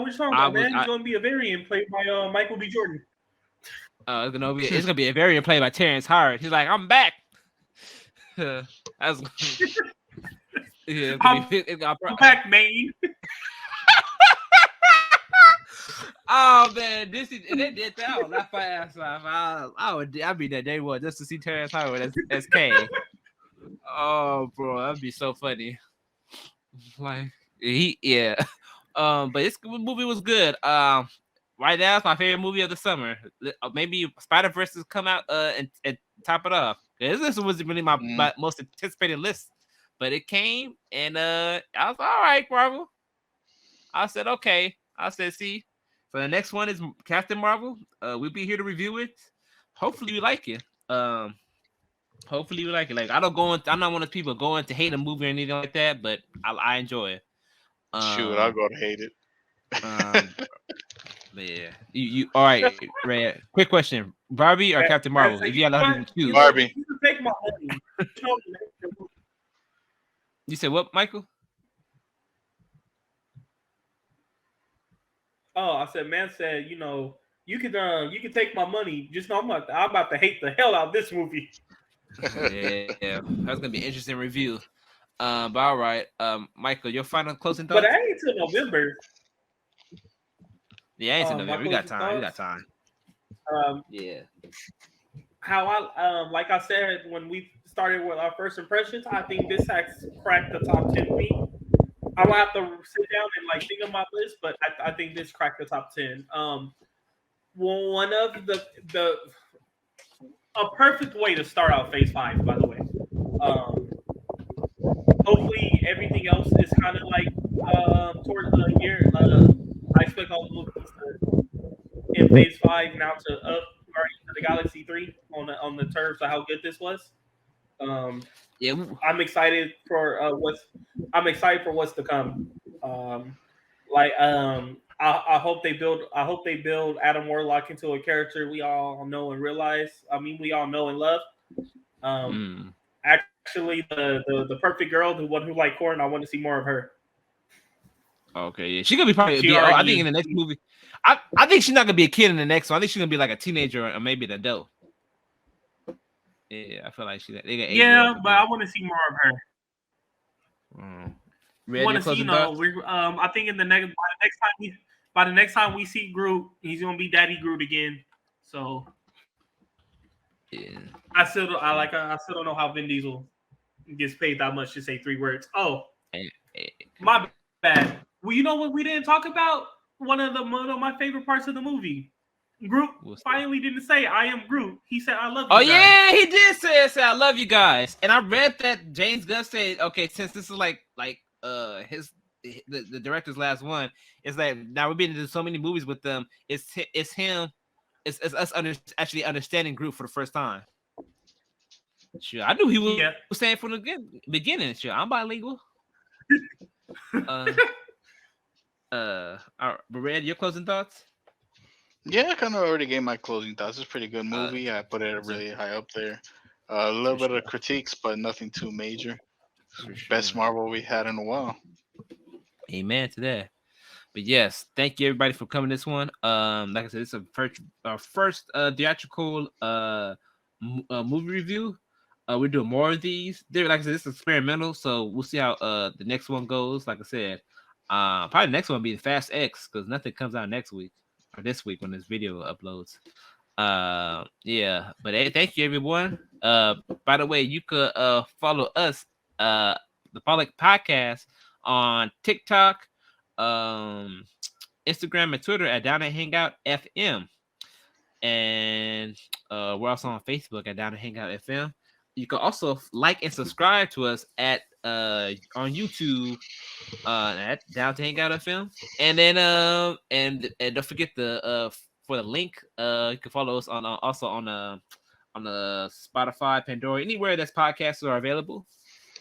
we're talking about man. He's gonna be a variant played by Michael B. Jordan. It's gonna be a variant played by Terrence Howard. He's like, I'm back. That's yeah, I'm back, man. Oh man, they did that. I would laugh my ass off. I'd be there day one just to see Terrence Howard as Kang. Oh, bro, that'd be so funny. Like but this movie was good. Right now it's my favorite movie of the summer. Maybe Spider-Verse has come out and top it off. This wasn't really my most anticipated list, but it came and I was all right, Marvel. I said okay. I said see. So the next one is Captain Marvel. We'll be here to review it. Hopefully you like it. Hopefully you like it. Like I'm not one of those people going to hate a movie or anything like that, but I enjoy it. Shoot, I'll go to hate it. Yeah. You all right, Red? Quick question: Barbie or Captain Marvel? If you had to choose, Barbie. You can take my money. You said what, Michael? Oh, I said, man said, you know, you can take my money. Just know I'm about to hate the hell out of this movie. Yeah, that's gonna be an interesting review. But all right, Michael, your final closing thoughts. But I ain't till November. Yeah, I ain't till November. We got time. We got time. Yeah. How like I said when we started with our first impressions, I think this has cracked the top 10 for me. I will have to sit down and like think of my list, but I think this cracked the top 10. One of a perfect way to start out Phase 5, by the way. Hopefully everything else is kind of like towards the year. I expect all the movies in Phase 5 now to up Guardians of the Galaxy 3 on the terms of how good this was. Yeah, I'm excited for what's to come. I hope they build Adam Warlock into a character we all know and realize. I mean, we all know and love. Actually, the perfect girl, the one who liked corn, I want to see more of her. Okay, yeah, she's gonna be I think in the next movie. I think she's not gonna be a kid in the next one. I think she's gonna be like a teenager or maybe an adult. Yeah, I feel like she's. Yeah, but I want to see more of her. Want to see? I think in by the next time we see Groot, he's gonna be Daddy Groot again. So yeah, I still don't know how Vin Diesel gets paid that much to say 3 words. Oh, my bad. Well, you know what we didn't talk about? One of my favorite parts of the movie. Groot finally didn't say "I am Groot." He said "I love you." Oh guys. yeah, he did say "I love you guys," and I read that James Gunn said, "Okay, since this is like the director's last one, it's like now we've been into so many movies with them. It's him, it's us actually understanding Groot for the first time." Sure, I knew he was saying from the beginning. Sure, I'm bilingual. Red, your closing thoughts? Yeah, I kind of already gave my closing thoughts. It's a pretty good movie. I put it really high up there. A little bit of critiques, but nothing too major. Best Marvel we had in a while. Amen to that. But yes, thank you everybody for coming this one. Like I said, it's our first theatrical movie review. We're doing more of these. Like I said, it's experimental, so we'll see how the next one goes. Like I said, probably the next one will be the Fast X because nothing comes out next week or this week when this video uploads. Yeah, but hey, thank you everyone. By the way, you could follow us, the Public Podcast, on TikTok, Instagram, and Twitter at Down and Hangout FM, and we're also on Facebook at Down and Hangout FM. You can also like and subscribe to us at on YouTube at Down to Hangout FM, and then and don't forget the for the link you can follow us on also on the Spotify, Pandora, anywhere that's podcasts are available.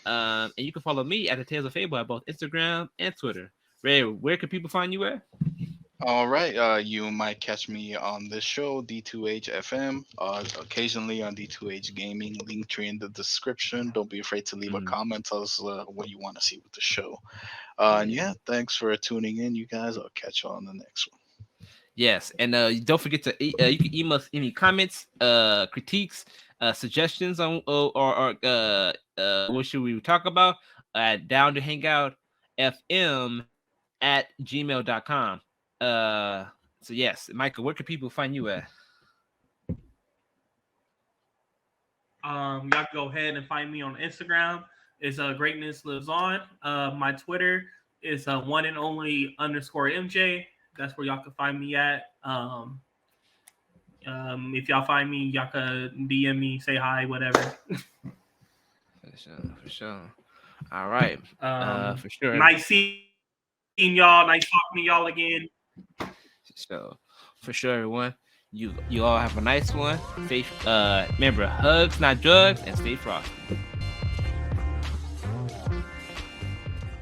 And you can follow me at the Tales of Fable at both Instagram and Twitter. Ray, where can people find you at? All right. You might catch me on this show, D2H FM, occasionally on D2H Gaming. Link tree in the description. Don't be afraid to leave a comment. Tell us what you want to see with the show. And yeah, thanks for tuning in, you guys. I'll catch you on the next one. Yes, and don't forget to you can email us any comments, critiques, suggestions on or what should we talk about at Down to Hangout FM at gmail.com. So yes, Michael, where can people find you at? Y'all can go ahead and find me on Instagram. It's Greatness Lives On. My Twitter is one and only _MJ. That's where y'all can find me at. If y'all find me, y'all can DM me, say hi, whatever. For sure. All right. For sure. Nice seeing y'all. Nice talking to y'all again. So, for sure, everyone. You all have a nice one. Stay, remember, hugs, not drugs, and stay frosty.